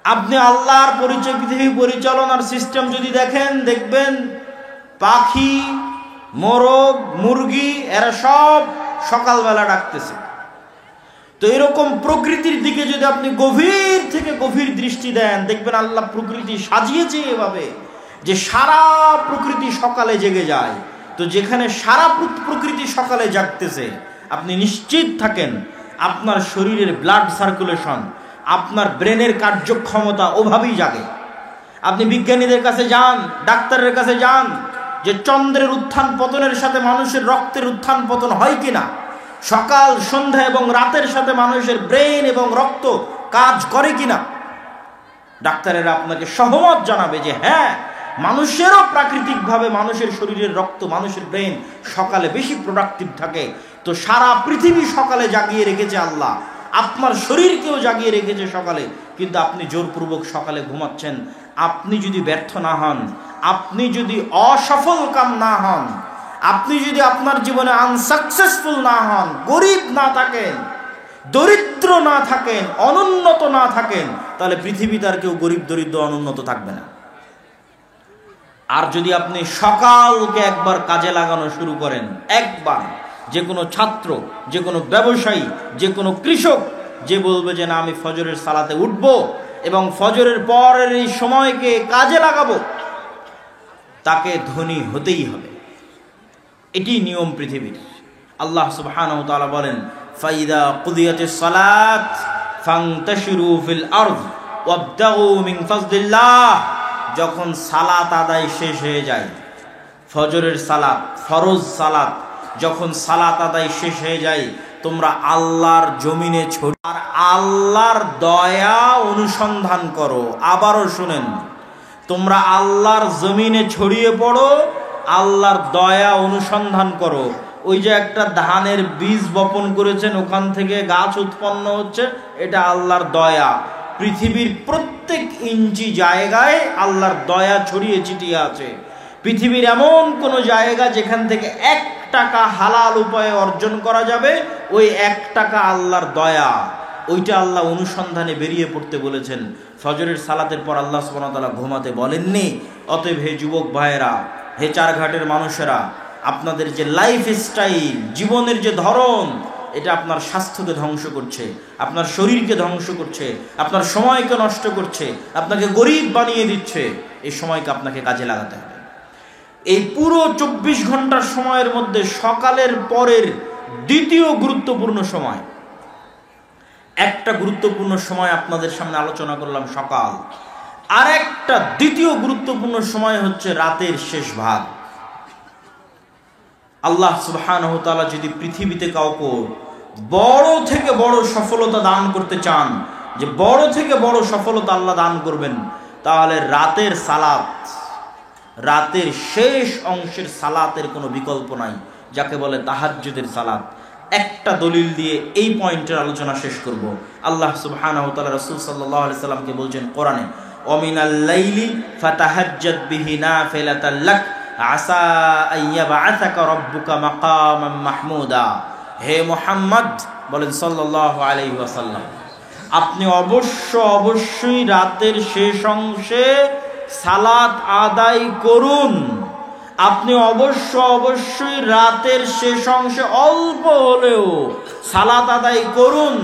আপনি আল্লাহর পরিচয়, পৃথিবী পরিচালনার সিস্টেম যদি দেখেন, দেখবেন পাখি, মোরগ, মুরগি, এরা সব সকালবেলা ডাকতেছে। তো এরকম প্রকৃতির দিকে যদি আপনি গভীর থেকে গভীর দৃষ্টি দেন, দেখবেন আল্লাহ প্রকৃতি সাজিয়েছে এভাবে যে সারা প্রকৃতি সকালে জেগে যায়। তো যেখানে সারা প্রকৃতি সকালে জাগতেছে, আপনি নিশ্চিত থাকেন আপনার শরীরের ব্লাড সার্কুলেশন, আপনার ব্রেনের কার্যক্ষমতা ওভাবেই জাগে। আপনি বিজ্ঞানীদের কাছে যান, ডাক্তারের কাছে যান, যে চন্দ্রের উত্থান পতনের সাথে মানুষের রক্তের উত্থান পতন হয় কিনা, সকাল, সন্ধ্যা এবং রাতের সাথে মানুষের ব্রেন এবং রক্ত কাজ করে কিনা। ডাক্তারেরা আপনাকে সহমত জানাবে যে হ্যাঁ, মানুষেরও প্রাকৃতিকভাবে মানুষের শরীরের রক্ত, মানুষের ব্রেন সকালে বেশি প্রোডাক্টিভ থাকে। তো সারা পৃথিবী সকালে জাগিয়ে রেখেছে আল্লাহ, আপনার শরীরকেও জাগিয়ে রেখেছে সকালে। কিন্তু আপনি জোরপূর্বক সকালে ঘুমাচ্ছেন। আপনি যদি ব্যর্থ না হন, আপনি যদি অসফল কাম না হন, আপনি যদি আপনার জীবনে আনসাকসেসফুল না হন, গরিব না থাকেন, দরিদ্র না থাকেন, অনুন্নত না থাকেন, তাহলে পৃথিবীতে আর কেউ গরিব, দরিদ্র, অনুন্নত থাকবে না। আর যদি আপনি সকালকে একবার কাজে লাগানো শুরু করেন, একবার যে কোনো ছাত্র, যে কোনো ব্যবসায়ী, যে কোনো কৃষক যে বলবে যে না আমি ফজরের সালাতে উঠব এবং ফজরের পরের এই সময়কে কাজে লাগাবো, তাকে ধনী হতেই হবে। এটি নিয়ম পৃথিবীর। আল্লাহ সুবহানাহু ওয়া তাআলা বলেন, ফাইদা কুদিয়াতিস সালাত ফান্তাশিরু ফিল আরদ ওয়াবতাগু মিন ফাজলিল্লাহ। যখন সালাত আদায় শেষ হয়ে যায়, ফজরের সালাত, ফরজ সালাত, যখন সালাত আদায় শেষ হয়ে যায়, তোমরা আল্লাহর জমিনে ছড়িয়ে আর আল্লাহর দয়া অনুসন্ধান করো। আবারও শুনেন, তোমরা আল্লাহর জমিনে ছড়িয়ে পড়ো, আল্লাহর দয়া অনুসন্ধান করো। ওই যে একটা ধানের বীজ বপন করেছেন, ওখান থেকে গাছ উৎপন্ন হচ্ছে, এটা আল্লাহর দয়া। পৃথিবীর প্রত্যেক ইঞ্চি জায়গায় আল্লাহর দয়া ছড়িয়ে ছিটিয়ে আছে। পৃথিবীর এমন কোনো জায়গা যেখান থেকে 1 টাকা হালাল উপায়ে অর্জন করা যাবে, ওই 1 টাকা আল্লাহর দয়া, ওইটা আল্লাহ অনুসন্ধানে বেরিয়ে পড়তে বলেছেন। ফজরের সালাতের পর আল্লাহ সুবহানাহু ওয়া তাআলা ঘুমাতে বলেননি। অতএব হে যুবক ভাইয়েরা, হে চারঘাটের মানুষেরা, আপনাদের যে লাইফ স্টাইল, জীবনের যে ধরন, এটা আপনার স্বাস্থ্যকে ধ্বংস করছে, আপনার শরীরকে ধ্বংস করছে, আপনার সময়কে নষ্ট করছে, আপনাকে গরিব বানিয়ে দিচ্ছে। এই সময়কে আপনাকে কাজে লাগাতে হবে। এই পুরো 24 ঘন্টার সময়ের মধ্যে সকালের পরের দ্বিতীয় গুরুত্বপূর্ণ সময়, একটা গুরুত্বপূর্ণ সময় আপনাদের সামনে আলোচনা করলাম সকাল, আর একটা দ্বিতীয় গুরুত্বপূর্ণ সময় হচ্ছে রাতের শেষ ভাগ। আল্লাহ সুবহানাহু ওয়া তাআলা যদি পৃথিবীতে কাউকে বড় থেকে বড় সফলতা দান করতে চান, যে বড় থেকে বড় সফলতা আল্লাহ দান করবেন, তাহলে রাতের সালাত, রাতের শেষ অংশের সালাতের কোনো বিকল্প নাই, যাকে বলে তাহাজ্জুদের সালাত। একটা দলিল দিয়ে এই পয়েন্টের আলোচনা শেষ করব। আল্লাহ সুবহানাহু ওয়া তাআলা রাসূল সাল্লাল্লাহু আলাইহি সাল্লামকে বলছেন কোরআনে, ওমিনাল লাইলি ফাতাহাজ্জাদ বিহি নাফিলাতাল লাক আসা আইয়াবআসাকা রাব্বুকা মাকামান মাহমুদা। হে মুহাম্মদ বলেন সাল্লাল্লাহু আলাইহি ওয়াসাল্লাম, আপনি অবশ্যই রাতের শেষ অংশে সালাত আদায় করুন। আপনি অবশ্যই রাতের শেষ অংশে অল্প হলেও সালাত আদায় করুন।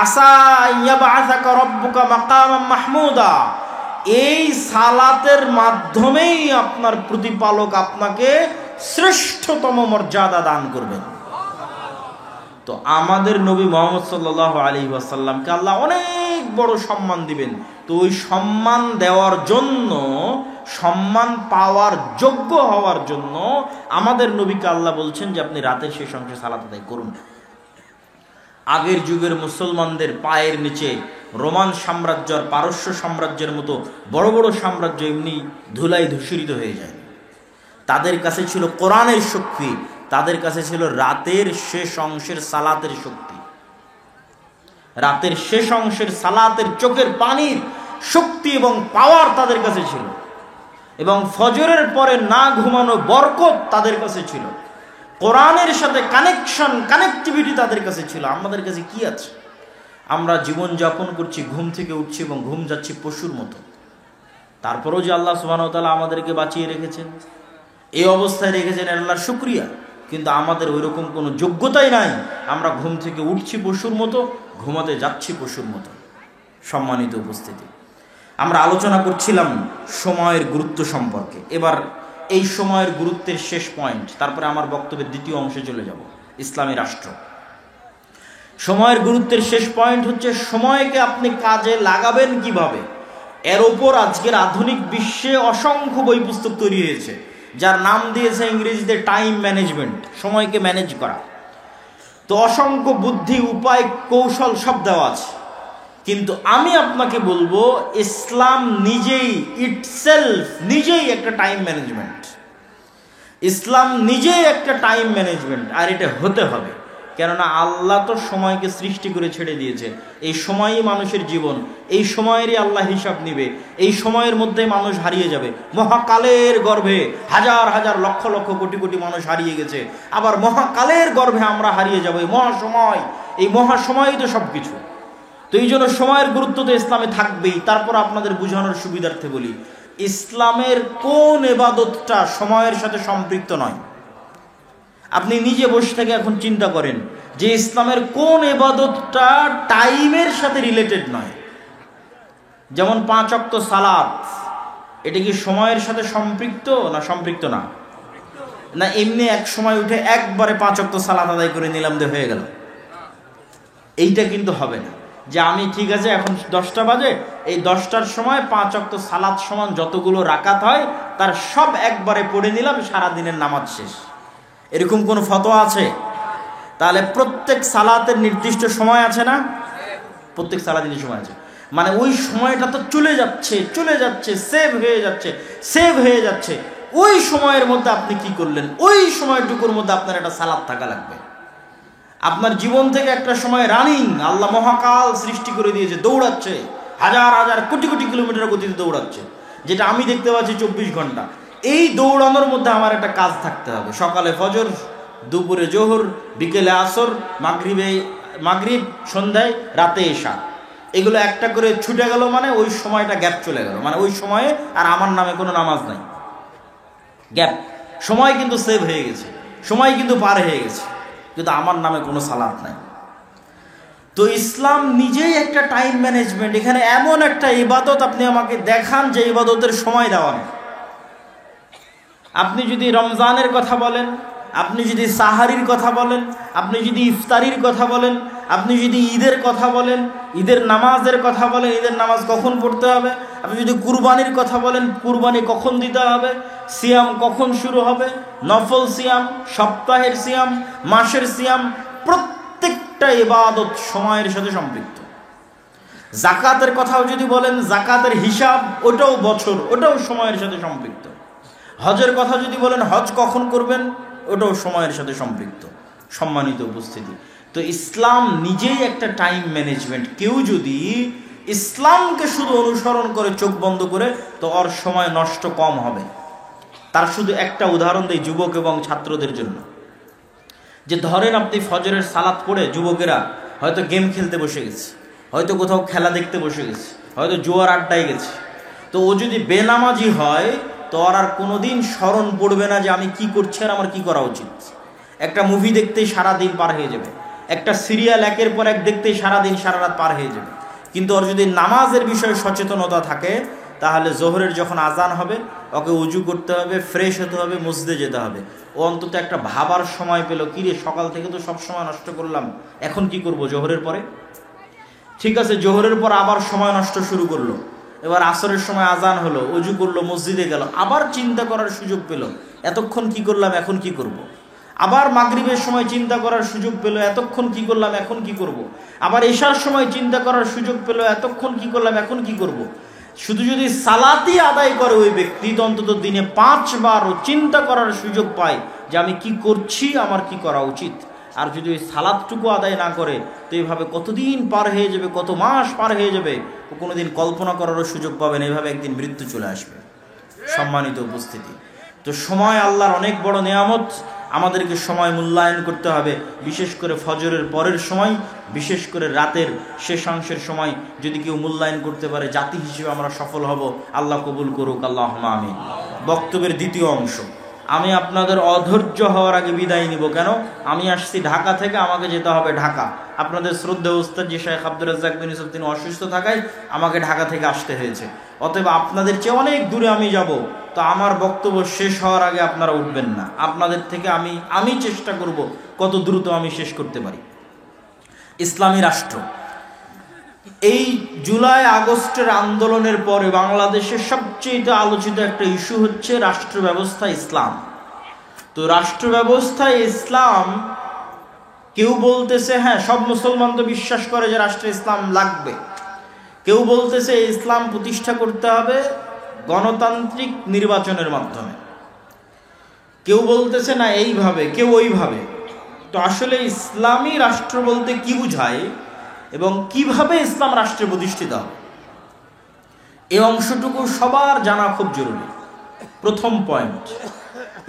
আসা ইয়াবআসাকা রাব্বুকা মাকামান মাহমুদা। এই সালাতের মাধ্যমেই আপনার প্রতিপালক আপনাকে শ্রেষ্ঠতম মর্যাদা দান করবেন। তো আমাদের নবী মুহাম্মদ সাল্লাল্লাহু আলাইহি ওয়াসাল্লামকে আল্লাহ অনেক বড় সম্মান দিবেন। তো ওই সম্মান দেওয়ার জন্য, সম্মান পাওয়ার যোগ্য হওয়ার জন্য আমাদের নবীকে আল্লাহ বলছেন যে আপনি রাতের শেষ অংশে সালাত আদায় করুন। আগের যুগের মুসলমানদের পায়ের নিচে রোমান সাম্রাজ্য আর পারস্য সাম্রাজ্যের মতো বড় বড় সাম্রাজ্য এমনি ধুলায় ধূসরিত হয়ে যায়। তাদের কাছে ছিল কোরআনের শক্তি, তাদের কাছে ছিল রাতের শেষ অংশের সালাতের শক্তি, রাতের শেষ অংশের সালাতের চোখের পানির শক্তি এবং পাওয়ার তাদের কাছে ছিল, এবং ফজরের পরে না ঘুমানো বরকত তাদের কাছে ছিল, কোরআনের সাথে কানেক্টিভিটি তাদের কাছে ছিল। আমাদের কাছে কি আছে? আমরা জীবন যাপন করছি, ঘুম থেকে উঠছি এবং ঘুম যাচ্ছি পশুর মতো। তারপরেও যে আল্লাহ সুবহানাহু ওয়া তাআলা আমাদেরকে বাঁচিয়ে রেখেছেন, এই অবস্থায় রেখেছেন, আল্লাহর শুকরিয়া। কিন্তু আমাদের ওইরকম কোনো যোগ্যতাই নাই। আমরা ঘুম থেকে উঠছি পশুর মতো, ঘুমাতে যাচ্ছি পশুর মতো। সম্মানিত উপস্থিতি, আমরা আলোচনা করছিলাম সময়ের গুরুত্ব সম্পর্কে। এবার এই সময়ের গুরুত্বের শেষ পয়েন্ট, তারপরে আমার বক্তব্যের দ্বিতীয় অংশে চলে যাব, ইসলামী রাষ্ট্র। সময়ের গুরুত্বের শেষ পয়েন্ট হচ্ছে সময়কে আপনি কাজে লাগাবেন কিভাবে। এর ওপর আজকের আধুনিক বিশ্বে অসংখ্য বই পুস্তক তৈরি হয়েছে, যার নাম দিয়েছে ইংরেজিতে টাইম ম্যানেজমেন্ট, সময়কে ম্যানেজ করা। তো অসংখ্য বুদ্ধি, উপায়, কৌশল সব দেওয়া আছে। কিন্তু আমি আপনাকে বলবো, ইসলাম নিজেই একটা টাইম ম্যানেজমেন্ট। ইসলাম নিজেই একটা টাইম ম্যানেজমেন্ট, আর এটা হতে হবে। কেননা আল্লাহ তো সময়কে সৃষ্টি করে ছেড়ে দিয়েছে। এই সময়ই মানুষের জীবন, এই সময়েরই আল্লাহ হিসাব নিবে। এই সময়ের মধ্যে মানুষ হারিয়ে যাবে। মহাকালের গর্ভে হাজার হাজার লক্ষ লক্ষ কোটি কোটি মানুষ হারিয়ে গেছে, আবার মহাকালের গর্ভে আমরা হারিয়ে যাবো। এই মহাসময়ই তো সব কিছু। তো এই জন্য সময়ের গুরুত্ব তো ইসলামে থাকবেই। তারপর আপনাদের বোঝানোর সুবিধার্থে বলি, ইসলামের কোন ইবাদতটা সময়ের সাথে সম্পৃক্ত নয়? আপনি নিজে বসে থেকে এখন চিন্তা করেন যে ইসলামের কোন ইবাদতটা টাইমের সাথে রিলেটেড নয়। যেমন 5 ওয়াক্ত সালাত, এটা কি সময়ের সাথে সম্পৃক্ত না সম্পৃক্ত না? না এমনি এক সময় উঠে একবারে 5 ওয়াক্ত সালাত আদায় করে নিলাম যে হয়ে গেল, এইটা কিন্তু হবে না। যে আমি ঠিক আছে এখন 10টা বাজে, এই 10টার সময় 5 ওয়াক্ত সালাত সমান যতগুলো রাকাত হয় তার সব একবারে পড়ে নিলাম, সারাদিনের নামাজ শেষ। এরকম কোনো ফতোয়া আছে? তাহলে প্রত্যেক সালাতের নির্দিষ্ট সময় আছে না? প্রত্যেক সালাতের সময় আছে, মানে ওই সময়টা তো চলে যাচ্ছে চলে যাচ্ছে, সেভ হয়ে যাচ্ছে। ওই সময়ের মধ্যে আপনি কি করলেন? ওই সময়টুকুর মধ্যে আপনার একটা সালাত থাকা লাগবে। আপনার জীবন থেকে একটা সময় রানিং, আল্লাহ মহাকাল সৃষ্টি করে দিয়েছে, দৌড়াচ্ছে, হাজার হাজার কোটি কোটি কিলোমিটার গতিতে দৌড়াচ্ছে, যেটা আমি দেখতে পাচ্ছি 24 ঘন্টা। এই দৌড়ানোর মধ্যে আমার একটা কাজ থাকতে হবে। সকালে ফজর, দুপুরে জোহর, বিকেলে আসর, মাগরিব, সন্ধ্যায়, রাতে এশা, এগুলো একটা করে ছুটে গেল, মানে ওই সময়টা গ্যাপ চলে গেল, মানে ওই সময়ে আর আমার নামে কোনো নামাজ নাই, গ্যাপ। সময় কিন্তু সেভ হয়ে গেছে, সময় কিন্তু পার হয়ে গেছে, কিন্তু আমার নামে কোনো সালাত নাই। তো ইসলাম নিজেই একটা টাইম ম্যানেজমেন্ট। এখানে এমন একটা ইবাদত আপনি আমাকে দেখান যে ইবাদতের সময় দেওয়া নেই। আপনি যদি রমজানের কথা বলেন, আপনি যদি সাহারির কথা বলেন, আপনি যদি ইফতারির কথা বলেন, আপনি যদি ঈদের কথা বলেন, ঈদের নামাজের কথা বলেন, ঈদের নামাজ কখন পড়তে হবে, আপনি যদি কুরবানির কথা বলেন, কুরবানি কখন দিতে হবে, সিয়াম কখন শুরু হবে, নফল সিয়াম, সপ্তাহের সিয়াম, মাসের সিয়াম, প্রত্যেকটা ইবাদত সময়ের সাথে সম্পৃক্ত। জাকাতের কথাও যদি বলেন, জাকাতের হিসাব ওটাও বছর, ওটাও সময়ের সাথে সম্পৃক্ত। হজের কথা যদি বলেন, হজ কখন করবেন, ওটাও সময়ের সাথে সম্পৃক্ত। সম্মানিত উপস্থিতি, তো ইসলাম নিজেই একটা টাইম ম্যানেজমেন্ট। কেউ যদি ইসলামকে শুধু অনুসরণ করে চোখ বন্ধ করে, তো ওর সময় নষ্ট কম হবে। তার শুধু একটা উদাহরণ দেই যুবক এবং ছাত্রদের জন্য। যে ধরেন আপনি ফজরের সালাত পড়ে যুবকেরা হয়তো গেম খেলতে বসে গেছে, হয়তো কোথাও খেলা দেখতে বসে গেছে, হয়তো জুয়ার আড্ডায় গেছে। তো ও যদি বেনামাজি হয়, তো আর কোনোদিন স্মরণ পড়বে না যে আমি কি করছি আর আমার কি করা উচিত। একটা মুভি দেখতেই সারাদিন পার হয়ে যাবে, একটা সিরিয়াল একের পর এক দেখতেই সারাদিন সারা রাত পার হয়ে যাবে। কিন্তু ওর যদি নামাজের বিষয়ে সচেতনতা থাকে, তাহলে জোহরের যখন আজান হবে, ওকে উজু করতে হবে, ফ্রেশ হতে হবে, মসজিদে যেতে হবে। ও অন্তত একটা ভাবার সময় পেল, কিরে সকাল থেকে তো সব সময় নষ্ট করলাম, এখন কি করব জোহরের পরে। ঠিক আছে, জোহরের পর আবার সময় নষ্ট শুরু করলো, এবার আসরের সময় আজান হলো, উজু করলো, মসজিদে গেল, আবার চিন্তা করার সুযোগ পেল, এতক্ষণ কি করলাম, এখন কি করব। আবার মাগরিবের সময় চিন্তা করার সুযোগ পেল, এতক্ষণ কি করলাম, এখন কি করব। আবার এশার সময় চিন্তা করার সুযোগ পেল, এতক্ষণ কি করলাম, এখন কি করব। শুধু যদি সালাতই আদায় করে ওই ব্যক্তি, তো অন্তত দিনে 5 বারও চিন্তা করার সুযোগ পায় যে আমি কি করছি, আমার কি করা উচিত। আর যদি ওই সালাদটুকু আদায় না করে, তো এইভাবে কতদিন পার হয়ে যাবে, কত মাস পার হয়ে যাবে, ও কোনোদিন কল্পনা করারও সুযোগ পাবে না। এইভাবে একদিন মৃত্যু চলে আসবে। সম্মানিত উপস্থিতি, তো সময় আল্লাহর অনেক বড় নেয়ামত। আমাদেরকে সময় মূল্যায়ন করতে হবে, বিশেষ করে ফজরের পরের সময়, বিশেষ করে রাতের শেষাংশের সময় যদি কেউ মূল্যায়ন করতে পারে, জাতি হিসেবে আমরা সফল হব। আল্লাহ কবুল করুক, আল্লাহুম্মা আমিন। বক্তব্যের দ্বিতীয় অংশ। আমি আপনাদের অধৈর্য হওয়ার আগে বিদায় নিব। কেন? আমি আসছি ঢাকা থেকে, আমাকে যেতে হবে ঢাকা। আপনাদের শ্রদ্ধেয় উস্তাদ জি শেখ আব্দুর রাজ্জাক বিন ইউসুফ, তিনি অসুস্থ থাকায় আমাকে ঢাকা থেকে আসতে হয়েছে। অতএব আপনাদের চেয়ে অনেক দূরে আমি যাব, তো আমার বক্তব্য শেষ হওয়ার আগে আপনারা উঠবেন না। আপনাদের থেকে আমি চেষ্টা করব কত দ্রুত আমি শেষ করতে পারি। ইসলামী রাষ্ট্র, এই জুলাই আগস্টের আন্দোলনের পরে বাংলাদেশের সবচেয়ে আলোচিত একটা ইস্যু হচ্ছে রাষ্ট্র ব্যবস্থা ইসলাম। তো রাষ্ট্র ব্যবস্থায় ইসলাম, কেউ বলতেছে হ্যাঁ সব মুসলমান তো বিশ্বাস করে যে রাষ্ট্রে ইসলাম লাগবে, কেউ বলতেছে ইসলাম প্রতিষ্ঠা করতে হবে গণতান্ত্রিক নির্বাচনের মাধ্যমে, কেউ বলতেছে না এইভাবে, কেউ ওইভাবে। তো আসলে ইসলামী রাষ্ট্র বলতে কি বুঝায় এবং কিভাবে ইসলাম রাষ্ট্রে প্রতিষ্ঠিত হবে, এই অংশটুকু সবার জানা খুব জরুরি। প্রথম পয়েন্ট,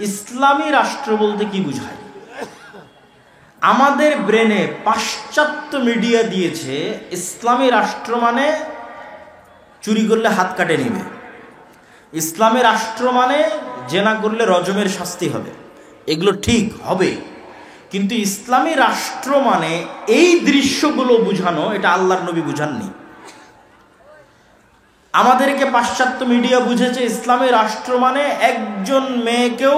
ইসলামী রাষ্ট্র বলতে কি বুঝায়। আমাদের ব্রেনে পাশ্চাত্য মিডিয়া দিয়েছে ইসলামী রাষ্ট্র মানে চুরি করলে হাত কাটে নিবে, ইসলামী রাষ্ট্র মানে জেনা করলে রজমের শাস্তি হবে। এগুলো ঠিক হবে, কিন্তু ইসলামী রাষ্ট্র মানে এই দৃশ্যগুলো বুঝানো, এটা আল্লাহর নবী বুঝাননি। আমাদেরকে পাশ্চাত্য মিডিয়া বুঝেছে ইসলামী রাষ্ট্র মানে একজন মেয়েকেও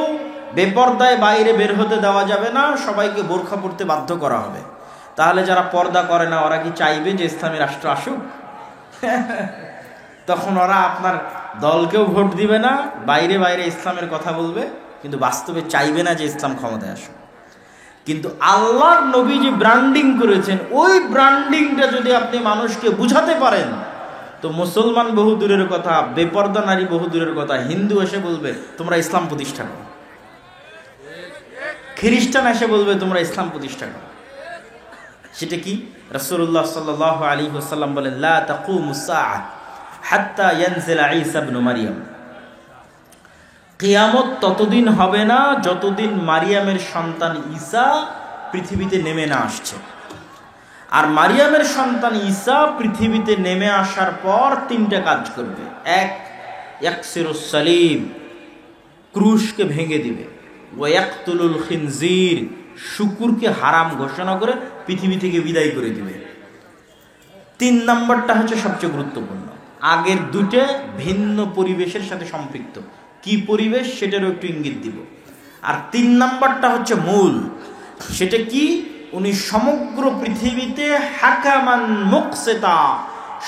বেপর্দায় বাইরে বের হতে দেওয়া যাবে না, সবাইকে বোরখা পরতে বাধ্য করা হবে। তাহলে যারা পর্দা করে না ওরা কি চাইবে যে ইসলামী রাষ্ট্র আসুক? তখন ওরা আপনার দলকেও ভোট দিবে না, বাইরে বাইরে ইসলামের কথা বলবে, কিন্তু বাস্তবে চাইবে না যে ইসলাম ক্ষমতায় আসুক। কিন্তু আল্লাহর নবী যে ব্র্যান্ডিং করেছেন, ওই ব্র্যান্ডিংটা যদি আপনি মানুষকে বুঝাতে পারেন, তো মুসলমান বহু দূরের কথা, বেপর্দা নারী বহু দূরের কথা, হিন্দু এসে বলবে তোমরা ইসলাম প্রতিষ্ঠা করো, খ্রিস্টান এসে বলবে তোমরা ইসলাম প্রতিষ্ঠা করো। সেটা কি? রাসূলুল্লাহ সাল্লাল্লাহু আলাইহি ওয়াসাল্লাম বলেন, লা তাকুমুস সাআহ হাত্তা ইয়ানজিলা ঈসা ইবনে মারইয়াম। কিয়ামত ততদিন হবে না যতদিন মারিয়ামের সন্তান ঈসা পৃথিবীতে নেমে না আসছে। আর মারিয়ামের সন্তান ঈসা পৃথিবীতে নেমে আসার পর তিনটা কাজ করবে। এক, ইয়াকসিরুস সালিব, ক্রুশকে ভেঙে দিবে। ওয়া ইয়াকতুলুল খিনজির, শুকুরকে হারাম ঘোষণা করে পৃথিবী থেকে বিদায় করে দিবে। তিন নাম্বারটা হচ্ছে সবচেয়ে গুরুত্বপূর্ণ। আগের দুটো ভিন্ন পরিবেশের সাথে সম্পৃক্ত। কি পরিবেশ সেটারও একটু ইঙ্গিত দিব। আর তিন নাম্বারটা হচ্ছে মূল। সেটা কি? উনি সমগ্র পৃথিবীতে হাকামান মুকসিতা,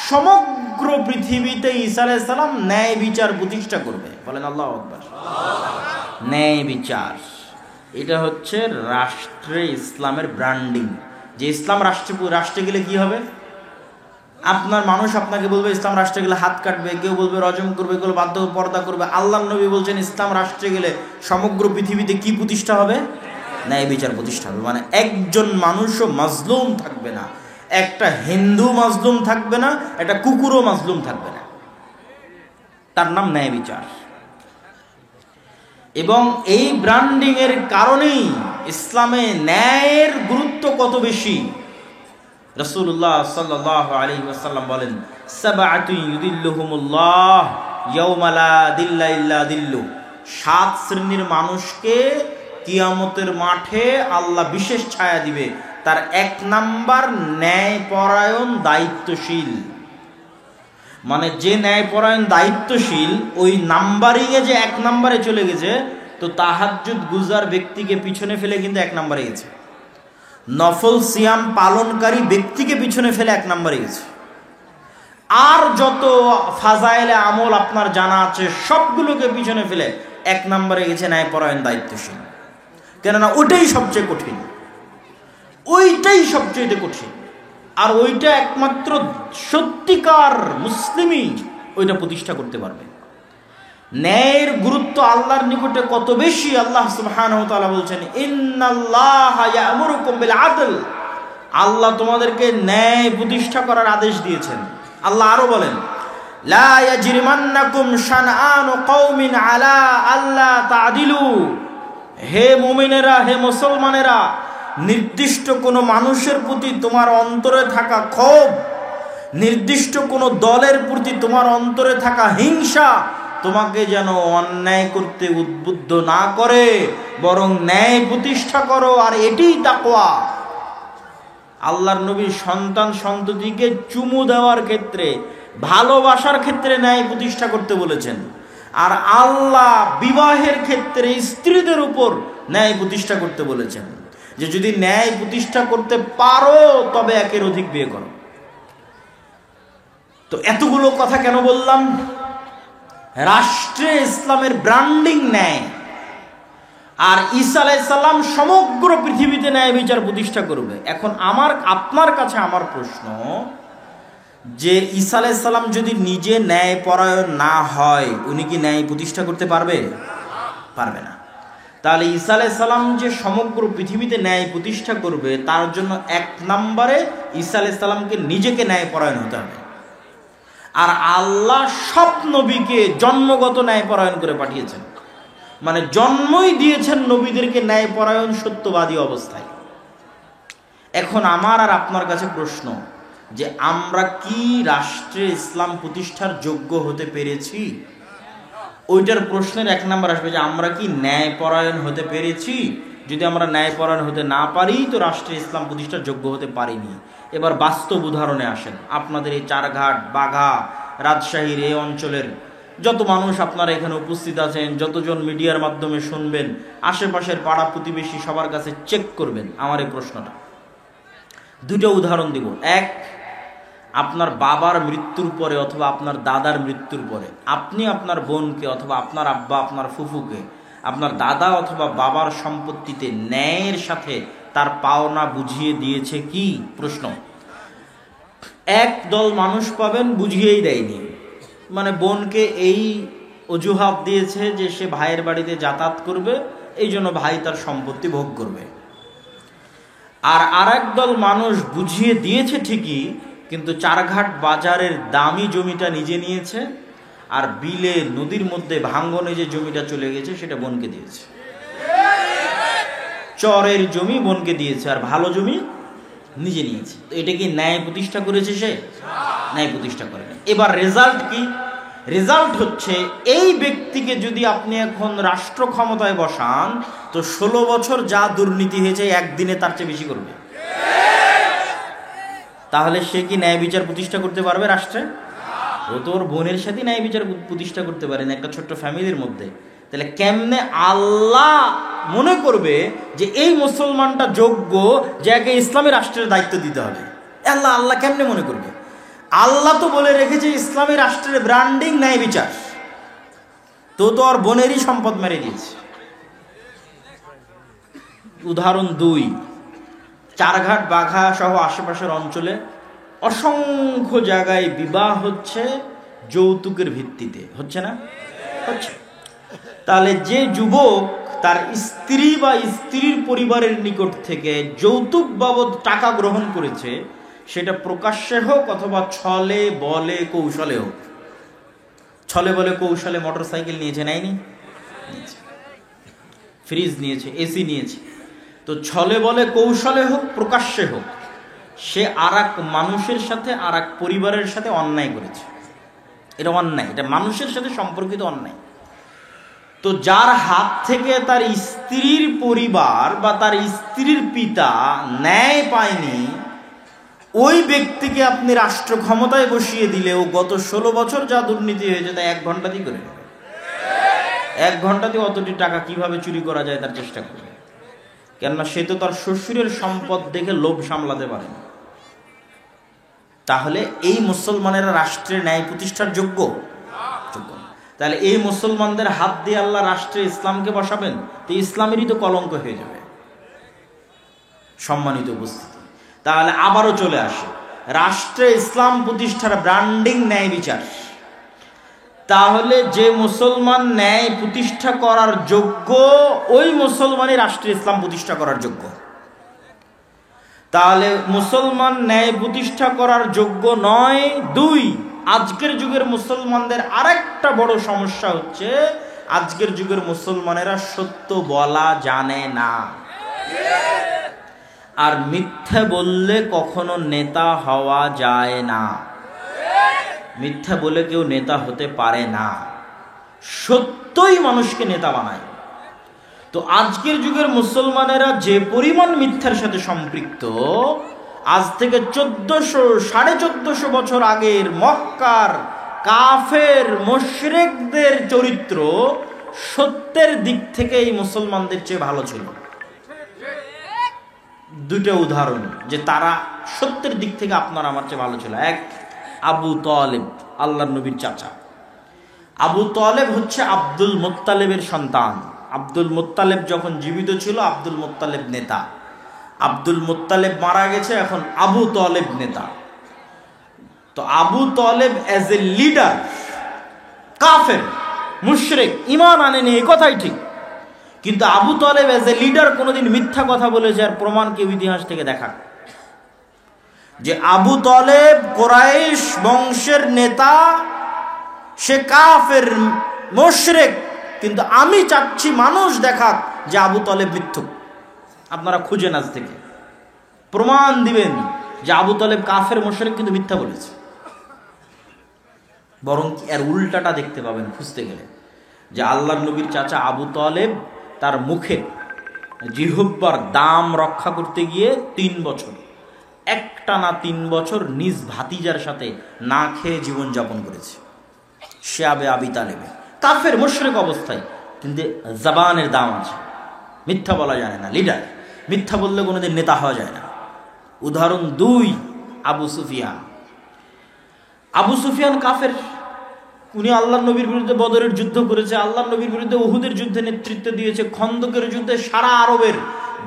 সমগ্র পৃথিবীতে ঈসা আলাইহিস সালাম ন্যায় বিচার প্রতিষ্ঠা করবে। বলেন আল্লাহু আকবার। ন্যায় বিচার, এটা হচ্ছে রাষ্ট্রে ইসলামের ব্র্যান্ডিং। যে ইসলাম রাষ্ট্রে গেলে কি হবে? আপনার মানুষ আপনাকে বলবে ইসলাম রাষ্ট্রে গেলে হাত কাটবে, কেউ বলবে রজম করবে, কেউ বাধ্য পর্দা করবে। আল্লাহর নবী বলছেন ইসলাম রাষ্ট্রে গেলে সমগ্র পৃথিবীতে কি প্রতিষ্ঠা হবে? ন্যায় বিচার প্রতিষ্ঠা হবে। মানে একজন মানুষও মাজলুম থাকবে না, একটা হিন্দু মাজলুম থাকবে না, একটা কুকুরও মাজলুম থাকবে না। তার নাম ন্যায় বিচার। এবং এই ব্র্যান্ডিং এর কারণেই ইসলামে ন্যায়ের গুরুত্ব কত বেশি। রাসূলুল্লাহ সাল্লাল্লাহু আলাইহি ওয়াসাল্লাম বলেন, সাবআতু ইউদিল্লুহুমুল্লাহ ইয়াওমা লা দিল্লা ইল্লা দিল্লু। 7 শ্রেণীর মানুষকে কিয়ামতের মাঠে আল্লাহ বিশেষ ছায়া দিবে। তার 1 নাম্বার ন্যায়পরায়ণ দায়িত্বশীল। মানে যে ন্যায়পরায়ণ দায়িত্বশীল, ওই নাম্বারিংয়ে যে 1 নাম্বারে চলে গেছে, তো তাহাজ্জুদ গুজার ব্যক্তিকে পিছনে ফেলে কিন্তু 1 নাম্বারে গেছে। নফল সিয়াম পালনকারী ব্যক্তিকে পিছনে ফেলে 1 নাম্বারে গেছে। আর যত ফাজাইলে আমল আপনার জানা আছে সবগুলোকে পিছনে ফেলে 1 নাম্বারে গেছে ন্যায়পরায়ণ দায়িত্বশীল। কেননা ওইটাই সবচেয়ে কঠিন, ওইটাই সবচেয়ে কঠিন। আর ওইটা একমাত্র সত্যিকার মুসলিমই ওইটা প্রতিষ্ঠা করতে পারবে। ন্যায়ের গুরুত্ব আল্লাহর নিকটে কত বেশি, আল্লাহ সুবহানাহু ওয়া তাআলা বলছেন, ইন্নাল্লাহা ইয়া'মুরুকুম বিল আদল। আল্লাহ তোমাদেরকে ন্যায় প্রতিষ্ঠা করার আদেশ দিয়েছেন। আল্লাহ আরো বলেন, লা ইয়াজরিমান্নাকুম শানআনু কওমিন আলা আল্লা তা'দিলু। হে মুমিনেরা, হে মুসলমানেরা, নির্দিষ্ট কোনো মানুষের প্রতি তোমার অন্তরে থাকা ক্ষোভ, নির্দিষ্ট কোনো দলের প্রতি তোমার অন্তরে থাকা হিংসা তোমাকে যেন অন্যায় করতে উদ্বুদ্ধ না করে, বরং ন্যায় প্রতিষ্ঠা করো। আর এটাই তাকওয়া। আল্লাহর নবী সন্তান সন্ততিকে চুমু দেওয়ার ক্ষেত্রে, ভালোবাসার ক্ষেত্রে ন্যায় প্রতিষ্ঠা করতে বলেছেন। আর আল্লাহ বিবাহের ক্ষেত্রে স্ত্রীদের উপর ন্যায় প্রতিষ্ঠা করতে বলেছেন, যে যদি ন্যায় প্রতিষ্ঠা করতে পারো তবে একের অধিক বিয়ে করো। তো এতগুলো কথা কেন বললাম? রাষ্ট্রে ইসলামের ব্র্যান্ডিং ন্যায়। আর ঈসা আলাইহিস সালাম সমগ্র পৃথিবীতে ন্যায় বিচার প্রতিষ্ঠা করবে। এখন আপনার কাছে আমার প্রশ্ন, যে ঈসা আলাইহিস সালাম যদি নিজে ন্যায়পরায়ণ না হয়, উনি কি ন্যায় প্রতিষ্ঠা করতে পারবে? পারবে না। তাহলে ঈসা আলাইহিস সালাম যে সমগ্র পৃথিবীতে ন্যায় প্রতিষ্ঠা করবে, তার জন্য 1 নম্বরে ঈসা আলাইহিস সালামকে নিজেকে ন্যায়পরায়ণ হতে হবে। আর আল্লাহ সব নবীকে জন্মগত ন্যায়পরায়ণ করে পাঠিয়েছেন। মানে জন্মই দিয়েছেন নবীদেরকে ন্যায়পরায়ণ সত্যবাদী অবস্থায়। এখন আমার আর আপনার কাছে প্রশ্ন, যে আমরা কি রাষ্ট্রে ইসলাম প্রতিষ্ঠার যোগ্য হতে পেরেছি? ওইটার প্রশ্নের 1 নম্বর আসবে যে আমরা কি ন্যায়পরায়ণ হতে পেরেছি, যদি আমরা ন্যায়পরায়ণ হতে না পারি তো রাষ্ট্রে ইসলাম প্রতিষ্ঠার যোগ্য হতে পারিনি। এবার বাস্তব উদাহরণে আসেন। আপনাদের এই চারঘাট, বাঘা, রাজশাহীর এই অঞ্চলের যত মানুষ আপনারা এখানে উপস্থিত আছেন, যতজন মিডিয়ার মাধ্যমে শুনবেন, আশেপাশের পাড়া প্রতিবেশী সবার কাছে চেক করবেন আমার এই প্রশ্নটা। দুটো উদাহরণ দিব। এক, আপনার বাবার মৃত্যুর পরে অথবা আপনার দাদার মৃত্যুর পরে আপনি আপনার বোনকে অথবা আপনার আব্বা আপনার ফুফুকে আপনার দাদা অথবা বাবার সম্পত্তিতে ন্যায়ের সাথে তার পাওনা বুঝিয়ে দিয়েছে কি? প্রশ্ন। এক দল মানুষ পাবেন বুঝিয়েই দেয়নি, মানে বোনকে এই অজুহাত দিয়েছে যে সে ভাইয়ের বাড়িতে যাতায়াত করবে, এই জন্য ভাই তার সম্পত্তি ভোগ করবে। আর আরেক দল মানুষ বুঝিয়ে দিয়েছে ঠিকই, কিন্তু চারঘাট বাজারের দামি জমিটা নিজে নিয়েছে, আর বিলে নদীর মধ্যে ভাঙ্গনে যে জমিটা চলে গেছে সেটা বোনকে দিয়েছে। চরের জমি বোনকে দিয়েছে আর ভালো জমি নিজে নিয়েছে। তো এটা কি ন্যায় প্রতিষ্ঠা করেছে? সে ন্যায় প্রতিষ্ঠা করেনি। এবার রেজাল্ট কি? রেজাল্ট হচ্ছে এই ব্যক্তিকে যদি আপনি এখন রাষ্ট্র ক্ষমতায় বসান তো 16 বছর যা দুর্নীতি হয়েছে একদিনে তার চেয়ে বেশি করবে। তাহলে সে কি ন্যায় বিচার প্রতিষ্ঠা করতে পারবে রাষ্ট্রে? ও তো ওর বোনের সাথে ন্যায় বিচার প্রতিষ্ঠা করতে পারে না একটা ছোট্ট ফ্যামিলির মধ্যে। তাহলে কেমনে আল্লাহ মনে করবে যে এই মুসলমানটা যোগ্য যাকে ইসলামী রাষ্ট্রের দায়িত্ব দিতে হবে? আল্লাহ কেমনে মনে করবে? আল্লাহ তো বলে রেখেছে ইসলামী রাষ্ট্রের ব্র্যান্ডিং ন্যায় বিচার। তো ওর বোনেরই সম্পদ মেরে দিয়েছে। উদাহরণ 2, চারঘাট, বাঘা সহ আশেপাশের অঞ্চলে অসংখ্য জায়গায় বিবাহ হচ্ছে যৌতুকের ভিত্তিতে, হচ্ছে না? হচ্ছে। তাহলে যে যুবক তার স্ত্রী বা স্ত্রীর পরিবারের নিকট থেকে যৌতুক বাবদ টাকা গ্রহণ করেছে, সেটা প্রকাশ্যে হোক অথবা ছলে বলে কৌশলে হোক। ছলে বলে কৌশলে মোটরসাইকেল নিয়েছে, নেয়নি? ফ্রিজ নিয়েছে, এসি নিয়েছে। তো ছলে বলে কৌশলে হোক প্রকাশ্যে হোক, সে আরেক মানুষের সাথে আরেক পরিবারের সাথে অন্যায় করেছে। এটা অন্যায়, এটা মানুষের সাথে সম্পর্কিত অন্যায়। তো যার হাত থেকে তার স্ত্রীর পরিবার বা তার স্ত্রীর পিতা ন্যায় পায়নি, ওই ব্যক্তিকে আপনি রাষ্ট্র ক্ষমতায় বসিয়ে দিলেও গত 16 বছর যা দুর্নীতি হয়েছে তা 1 ঘন্টাতেই করে নেবে। 1 ঘন্টাতে অতটি টাকা কিভাবে চুরি করা যায় তার চেষ্টা করবে। কেননা সে তো তার শ্বশুরের সম্পদ দেখে লোভ সামলাতে পারে না। তাহলে এই মুসলমানেরা রাষ্ট্রের ন্যায় প্রতিষ্ঠার যোগ্য? যোগ্য। তাহলে এই মুসলমানদের হাত দিয়ে আল্লাহ রাষ্ট্রে ইসলামকে বসাবেন, তো ইসলামেরই তো কলঙ্ক হয়ে যাবে। সম্মানিত উপস্থিতি, তাহলে আবারও চলে আসে রাষ্ট্রে ইসলাম প্রতিষ্ঠার ব্র্যান্ডিং ন্যায় বিচার। তাহলে যে মুসলমান ন্যায় প্রতিষ্ঠা করার যোগ্য, ওই মুসলমানই রাষ্ট্রে ইসলাম প্রতিষ্ঠা করার যোগ্য। তাহলে মুসলমান ন্যায় প্রতিষ্ঠা করার যোগ্য নয়। 2, আজকের যুগের মুসলমানদের আরেকটা বড় সমস্যা হচ্ছে আজকের যুগের মুসলমানেরা সত্য বলা জানে না। আর মিথ্যা বললে কখনো নেতা হওয়া যায় না। মিথ্যা বলে কেউ নেতা হতে পারে না, সত্যই মানুষকে নেতা বানায়। তো আজকের যুগের মুসলমানেরা যে পরিমাণ মিথ্যার সাথে সম্পৃক্ত, আজ থেকে 1400-1450 বছর আগের মক্কার কাফের মুশরিকদের চরিত্র সত্যের দিক থেকে এই মুসলমানদের চেয়ে ভালো ছিল। 2টা উদাহরণ যে তারা সত্যের দিক থেকে আপনার আমার চেয়ে ভালো ছিল। 1, আবু তালেব, আল্লাহর নবীর চাচা। আবু তালেব হচ্ছে আব্দুল মুত্তালেবের সন্তান। আব্দুল মুত্তালেব যখন জীবিত ছিল আব্দুল মুত্তালেব নেতা। আব্দুল মুত্তালেব মারা গেছে, এখন আবু তালেব নেতা। তো Abu Talib as a leader কাফের মুশরিক, ঈমান আনেনি, এই কথাই ঠিক। কিন্তু Abu Talib as a leader কোনোদিন মিথ্যা কথা বলেছে আর প্রমাণ কেউ ইতিহাস থেকে দেখা? যে আবু তালেব কুরাইশ বংশের নেতা, সে কাফের মুশরিক, কিন্তু আমি চাচ্ছি মানুষ দেখাক যে আবু তালেব মিথ্যুক। আপনারা খুঁজেন, আজ থেকে প্রমাণ দিবেন যে আবু তালেব কাফের মুশরিক কিন্তু মিথ্যা বলেছে। বরং এর উল্টাটা দেখতে পাবেন খুঁজতে গেলে, যে আল্লাহর নবীর চাচা আবু তালেব তার মুখে জিহ্বার দাম রক্ষা করতে গিয়ে 3 বছর, একটানা 3 বছর নিজ ভাতিজার সাথে না খেয়ে জীবনযাপন করেছে। শিয়াবে আবি তালেবে কাফের মুশরিক অবস্থায়, কিন্তু জবানের দাম আছে, মিথ্যা বলা যায় না। লিডার মিথ্যা বললে কোনোদিন নেতা হওয়া যায় না। উদাহরণ 2, আবু সুফিয়ান। আবু সুফিয়ান কাফের, উনি আল্লাহ নবীর বিরুদ্ধে বদরের যুদ্ধ করেছে, আল্লাহ নবীর বিরুদ্ধে উহুদের যুদ্ধে নেতৃত্ব দিয়েছে, খন্দকের যুদ্ধে সারা আরবের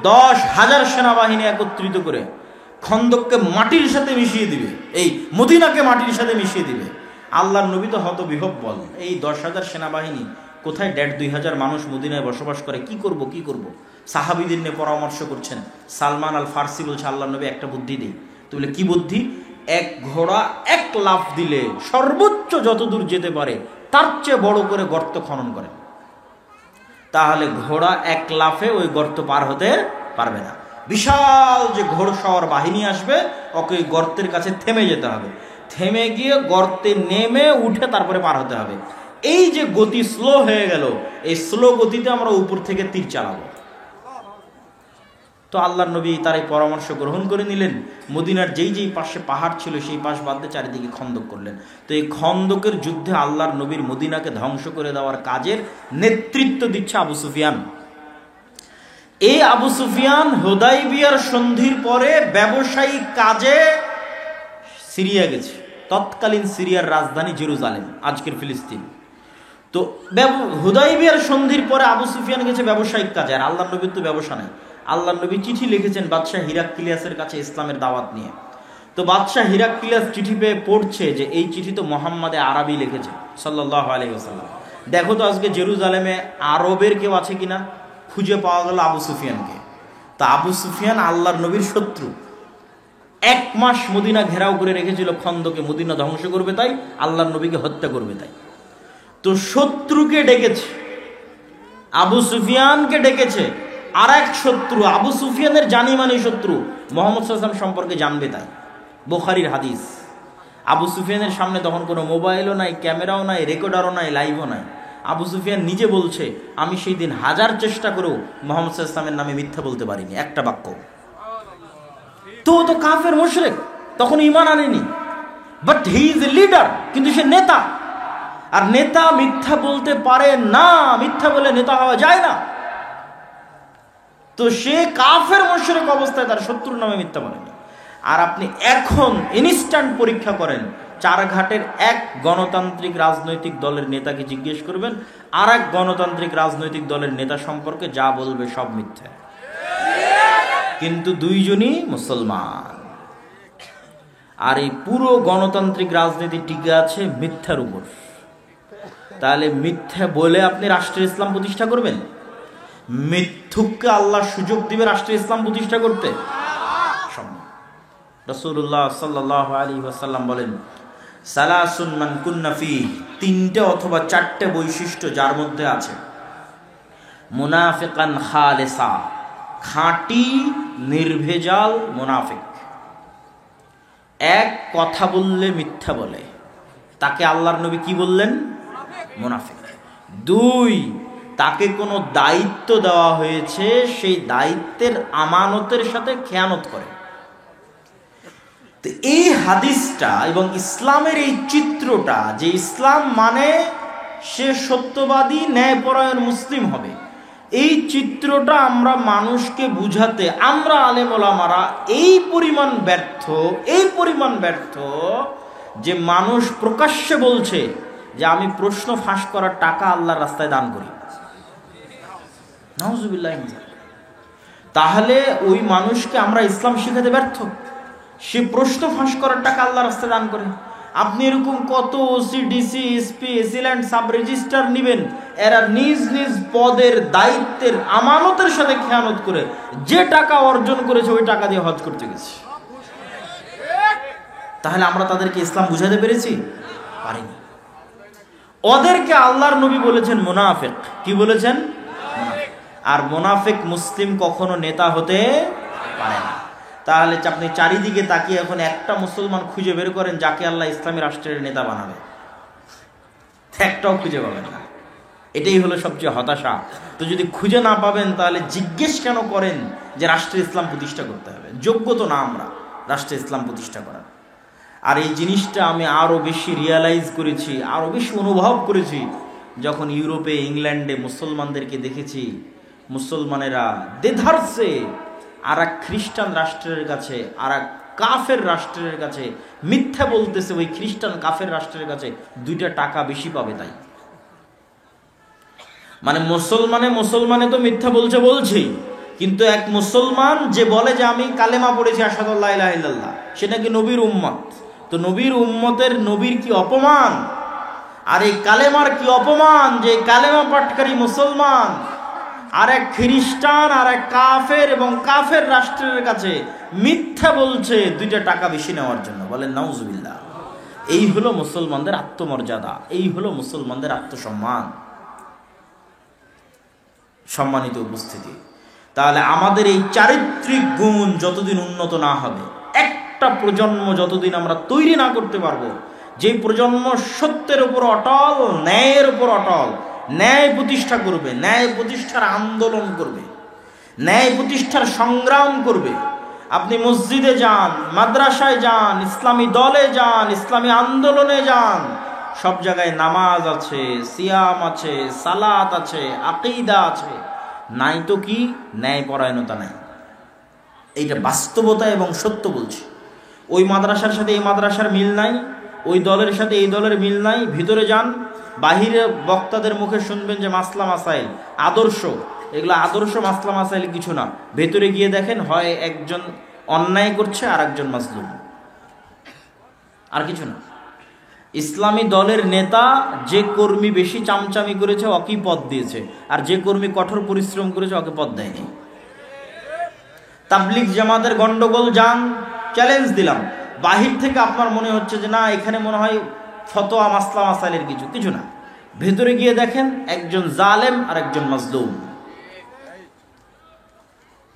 10,000 সেনাবাহিনী একত্রিত করে খন্দককে মাটির সাথে মিশিয়ে দিবে, এই মদিনাকে মাটির সাথে মিশিয়ে দিবে। আল্লাহর নবী তো হতবিহ্বল, এই 10,000 সেনাবাহিনী কোথায়, 1,500 মানুষ মদিনায় বসবাস করে, কি করব কি করব। সাহাবীদের নিয়ে পরামর্শ করছেন। সালমান আল ফার্সি বলছে, আল্লাহ নবী একটা বুদ্ধি দিই। তো বলে কি বুদ্ধি? এক ঘোড়া 1 লাফ দিলে সর্বোচ্চ যত দূর যেতে পারে তার চেয়ে বড় করে গর্ত খনন করেন, তাহলে ঘোড়া 1 লাফে ওই গর্ত পার হতে পারবে না। বিশাল যে ঘোড়সওয়ার বাহিনী আসবে, ওকে ওই গর্তের কাছে থেমে যেতে হবে, থেমে গিয়ে গর্তে নেমে উঠে তারপরে পার হতে হবে। এই যে গতি স্লো হয়ে গেল, এই স্লো গতিতে আমরা উপর থেকে তীর চালাবো। তো আল্লাহর নবী তার এই পরামর্শ গ্রহণ করে নিলেন। মদিনার যেই পাশে পাহাড় ছিল সেই পাশ বাদ দিয়ে চারিদিকে খন্দক করলেন। তো এই খন্দকের যুদ্ধে আল্লাহর নবীর মদিনাকে ধ্বংস করে দেওয়ার কাজের নেতৃত্ব দিচ্ছে আবু সুফিয়ান। এই আবু সুফিয়ান হুদাইবিয়ার সন্ধির পরে ব্যবসায়িক কাজে সিরিয়া গেছে। তৎকালীন সিরিয়ার রাজধানী জেরুজালেম, আজকের ফিলিস্তিন। তো হুদাইবিয়ার সন্ধির পরে আবু সুফিয়ান গেছে ব্যবসায়িক কাজে, আর আল্লাহর নবীর তো ব্যবসা নেই। আল্লাহর নবী চিঠি লিখেছেন বাদশাহ হিরাক্লিয়াসের কাছে ইসলামের দাওয়াত নিয়ে। তো বাদশাহ হিরাক্লিয়াস চিঠি পেয়ে পড়ছে যে এই চিঠি তো মোহাম্মদে আরবি লিখেছে সাল্লাল্লাহু আলাইহি ওয়াসাল্লাম। দেখো তো আজকে জেরুজালেমে আরবের কেউ আছে কিনা। খুঁজে পাওয়া গেল আবু সুফিয়ানকে। তা আবু সুফিয়ান আল্লাহর নবীর শত্রু, 1 মাস মদিনা ঘেরাও করে রেখেছিল খন্দকে, মদিনা ধ্বংস করবে তাই, আল্লাহর নবীকে হত্যা করবে তাই। তো শত্রুকে ডেকেছে, আবু সুফিয়ানকে ডেকেছে। আর এক শত্রু, আবু সুফিয়ানের জানি মানি শত্রু, মুহাম্মদ সাল্লাল্লাহু আলাইহি ওয়াসাল্লাম সম্পর্কে জানবে তাই। বুখারীর হাদিস। আবু সুফিয়ানের সামনে তখন কোনো মোবাইলও নাই, ক্যামেরাও নাই, রেকর্ডারও নাই, লাইভও নাই। আবু সুফিয়ান নিজে বলছে, আমি সেই দিন 1000 চেষ্টা করেও মুহাম্মদ সাল্লাল্লাহু আলাইহি ওয়াসাল্লামের নামে মিথ্যা বলতে পারিনি, একটা বাক্য। তো কাফের মুশরিক, তখন ঈমান আনেনি, but he is a leader, কিন্তু সে নেতা। আর নেতা মিথ্যা বলতে পারে না, মিথ্যা বলে নেতা হওয়া যায় না। তো সে কাফের মুশরিক অবস্থায় তার শত্রুর নামে মিথ্যা বলেনি। আর আপনি এখন ইনস্ট্যান্ট পরীক্ষা করেন, 4 ঘাটের এক গণতান্ত্রিক রাজনৈতিক দলের নেতাকে জিজ্ঞেস করবেন, আর এক গণতান্ত্রিক রাজনৈতিক দলের নেতা সম্পর্কে যা বলবে সব মিথ্যা, কিন্তু দুইজনই মুসলমান। আর এই পুরো গণতান্ত্রিক রাজনীতি টিকে আছে মিথ্যার উপর। তাহলে মিথ্যা বলে আপনি রাষ্ট্রের ইসলাম প্রতিষ্ঠা করবেন? মিথ্যুককে আল্লাহ সুযোগ দিবে রাষ্ট্রের ইসলাম প্রতিষ্ঠা করতে? রাসূলুল্লাহ সাল্লাল্লাহু আলাইহি ওয়াসাল্লাম বলেন, সালাসুন মান কুন্না ফীহি, 3টে অথবা 4টে বৈশিষ্ট্য যার মধ্যে আছে, মুনাফিকান খালিসা, খাঁটি নির্ভেজাল মুনাফিক। 1, কথা বললে মিথ্যা বলে, তাকে আল্লাহর নবী কি বললেন? মুনাফিক। 2, তাকে কোনো দায়িত্ব দেওয়া হয়েছে, সেই দায়িত্বের আমানতের সাথে খেয়ানত করে। তো এই হাদিসটা এবং ইসলামের এই চিত্রটা, যে ইসলাম মানে সে সত্যবাদী ন্যায়পরায়ণ মুসলিম হবে, এই চিত্রটা আমরা মানুষকে বুঝাতে আমরা আলেম ওলামারা এই পরিমাণ ব্যর্থ যে মানুষ প্রকাশ্যে বলছে যে আমি প্রশ্ন ফাঁস করার টাকা আল্লাহর রাস্তায় দান করি। নাউজুবিল্লাহ। তাহলে ওই মানুষকে আমরা ইসলাম শিখাতে ব্যর্থ। সে প্রশ্ন ফাঁস করার টাকা আল্লাহর রাস্তায় দান করে। আপনি এরকম কত OC, DC, SP, AC land, sub registrar নিবেন, এরা নিজ নিজ পদের দায়িত্বের আমানতের সাথে খেয়ানত করে যে টাকা অর্জন করেছে ওই টাকা দিয়ে হজ করতে গেছে। তাহলে আমরা তাদেরকে ইসলাম বুঝাতে পেরেছি? পারিনি। ওদেরকে আল্লাহর নবী বলেছেন মুনাফিক। কি বলেছেন? আর মুনাফিক মুসলিম কখনো নেতা হতে পারে না। তাহলে আপনি চারিদিকে তাকিয়ে এখন একটা মুসলমান খুঁজে বের করেন যাকে আল্লাহ ইসলামী রাষ্ট্রের নেতা বানাবে, একটাও খুঁজে পাবেন না। এটাই হলো সবচেয়ে হতাশা। তো যদি খুঁজে না পাবেন তাহলে জিজ্ঞেস কেন করেন যে রাষ্ট্রে ইসলাম প্রতিষ্ঠা করতে হবে? যোগ্য তো না আমরা রাষ্ট্রে ইসলাম প্রতিষ্ঠা করার। আর এই জিনিসটা আমি আরও বেশি রিয়ালাইজ করেছি, আরও বেশি অনুভব করেছি যখন ইউরোপে, ইংল্যান্ডে মুসলমানদেরকে দেখেছি। মুসলমানেরা দেধারসে আর এক খ্রিস্টান রাষ্ট্রের কাছে, আর এক কাফের রাষ্ট্রের কাছে মিথ্যা বলতেছে। ওই খ্রিস্টান কাফের রাষ্ট্রের কাছে 2টা টাকা বেশি পাবে তাই। মানে মুসলমানে তো মিথ্যা বলছেই, কিন্তু এক মুসলমান যে বলে যে আমি কালেমা পড়েছি আশহাদু আল্লা ইলাহা ইল্লাল্লাহ, সেটা কি নবীর উম্মত। তো নবীর উম্মতের নবীর কি অপমান, আর এই কালেমার কি অপমান যে কালেমা পাঠকারী মুসলমান আর এক খ্রিস্টান আর এক কাফের এবং কাফের রাষ্ট্রের কাছে মিথ্যা বলছে 2টা টাকা বেশি নেওয়ার জন্য। বলেন নাউজুবিল্লাহ। এই হলো মুসলমানদের আত্মমর্যাদা, এই হলো মুসলমানদের আত্মসম্মান। সম্মানিত উপস্থিতি, তাহলে আমাদের এই চারিত্রিক গুণ যতদিন উন্নত না হবে, একটা প্রজন্ম যতদিন আমরা তৈরি না করতে পারবো যে প্রজন্ম সত্যের উপর অটল, ন্যায়ের উপর অটল, ন্যায় প্রতিষ্ঠা করবে, ন্যায় প্রতিষ্ঠার আন্দোলন করবে, ন্যায় প্রতিষ্ঠার সংগ্রাম করবে। আপনি মসজিদে যান, মাদ্রাসায় যান, ইসলামী দলে যান, ইসলামী আন্দোলনে যান, সব জায়গায় নামাজ আছে, সিয়াম আছে, সালাত আছে, আকীদা আছে, নাই তো কি ন্যায়পরায়ণতা নাই। এইটা বাস্তবতা এবং সত্য বলছি। ওই মাদ্রাসার সাথে এই মাদ্রাসার মিল নাই, ওই দলের সাথে এই দলের মিল নাই। ভিতরে যান, বাহিরে বক্তাদের মুখে শুনবেন যে মাসলা মাসাইল, আদর্শ, এগুলো আদর্শ মাসলা মাসাইল কিছু না। ভেতরে গিয়ে দেখেন হয় একজন অন্যায় করছে আর একজন মাজলুম, আর কিছু না। ইসলামী দলের নেতা যে কর্মী বেশি চামচামি করেছে ওকে পদ দিয়েছে, আর যে কর্মী কঠোর পরিশ্রম করেছে ওকে পদ দেয়নি। তাবলিগ জামাতের গন্ডগোল যান, চ্যালেঞ্জ দিলাম, বাহির থেকে আপনার মনে হচ্ছে যে না এখানে মনে হয় ফতোয়া মাসলা মাসাইলের কিছু না। ভেতরে গিয়ে দেখেন একজন জালেম আর একজন মাজলুম।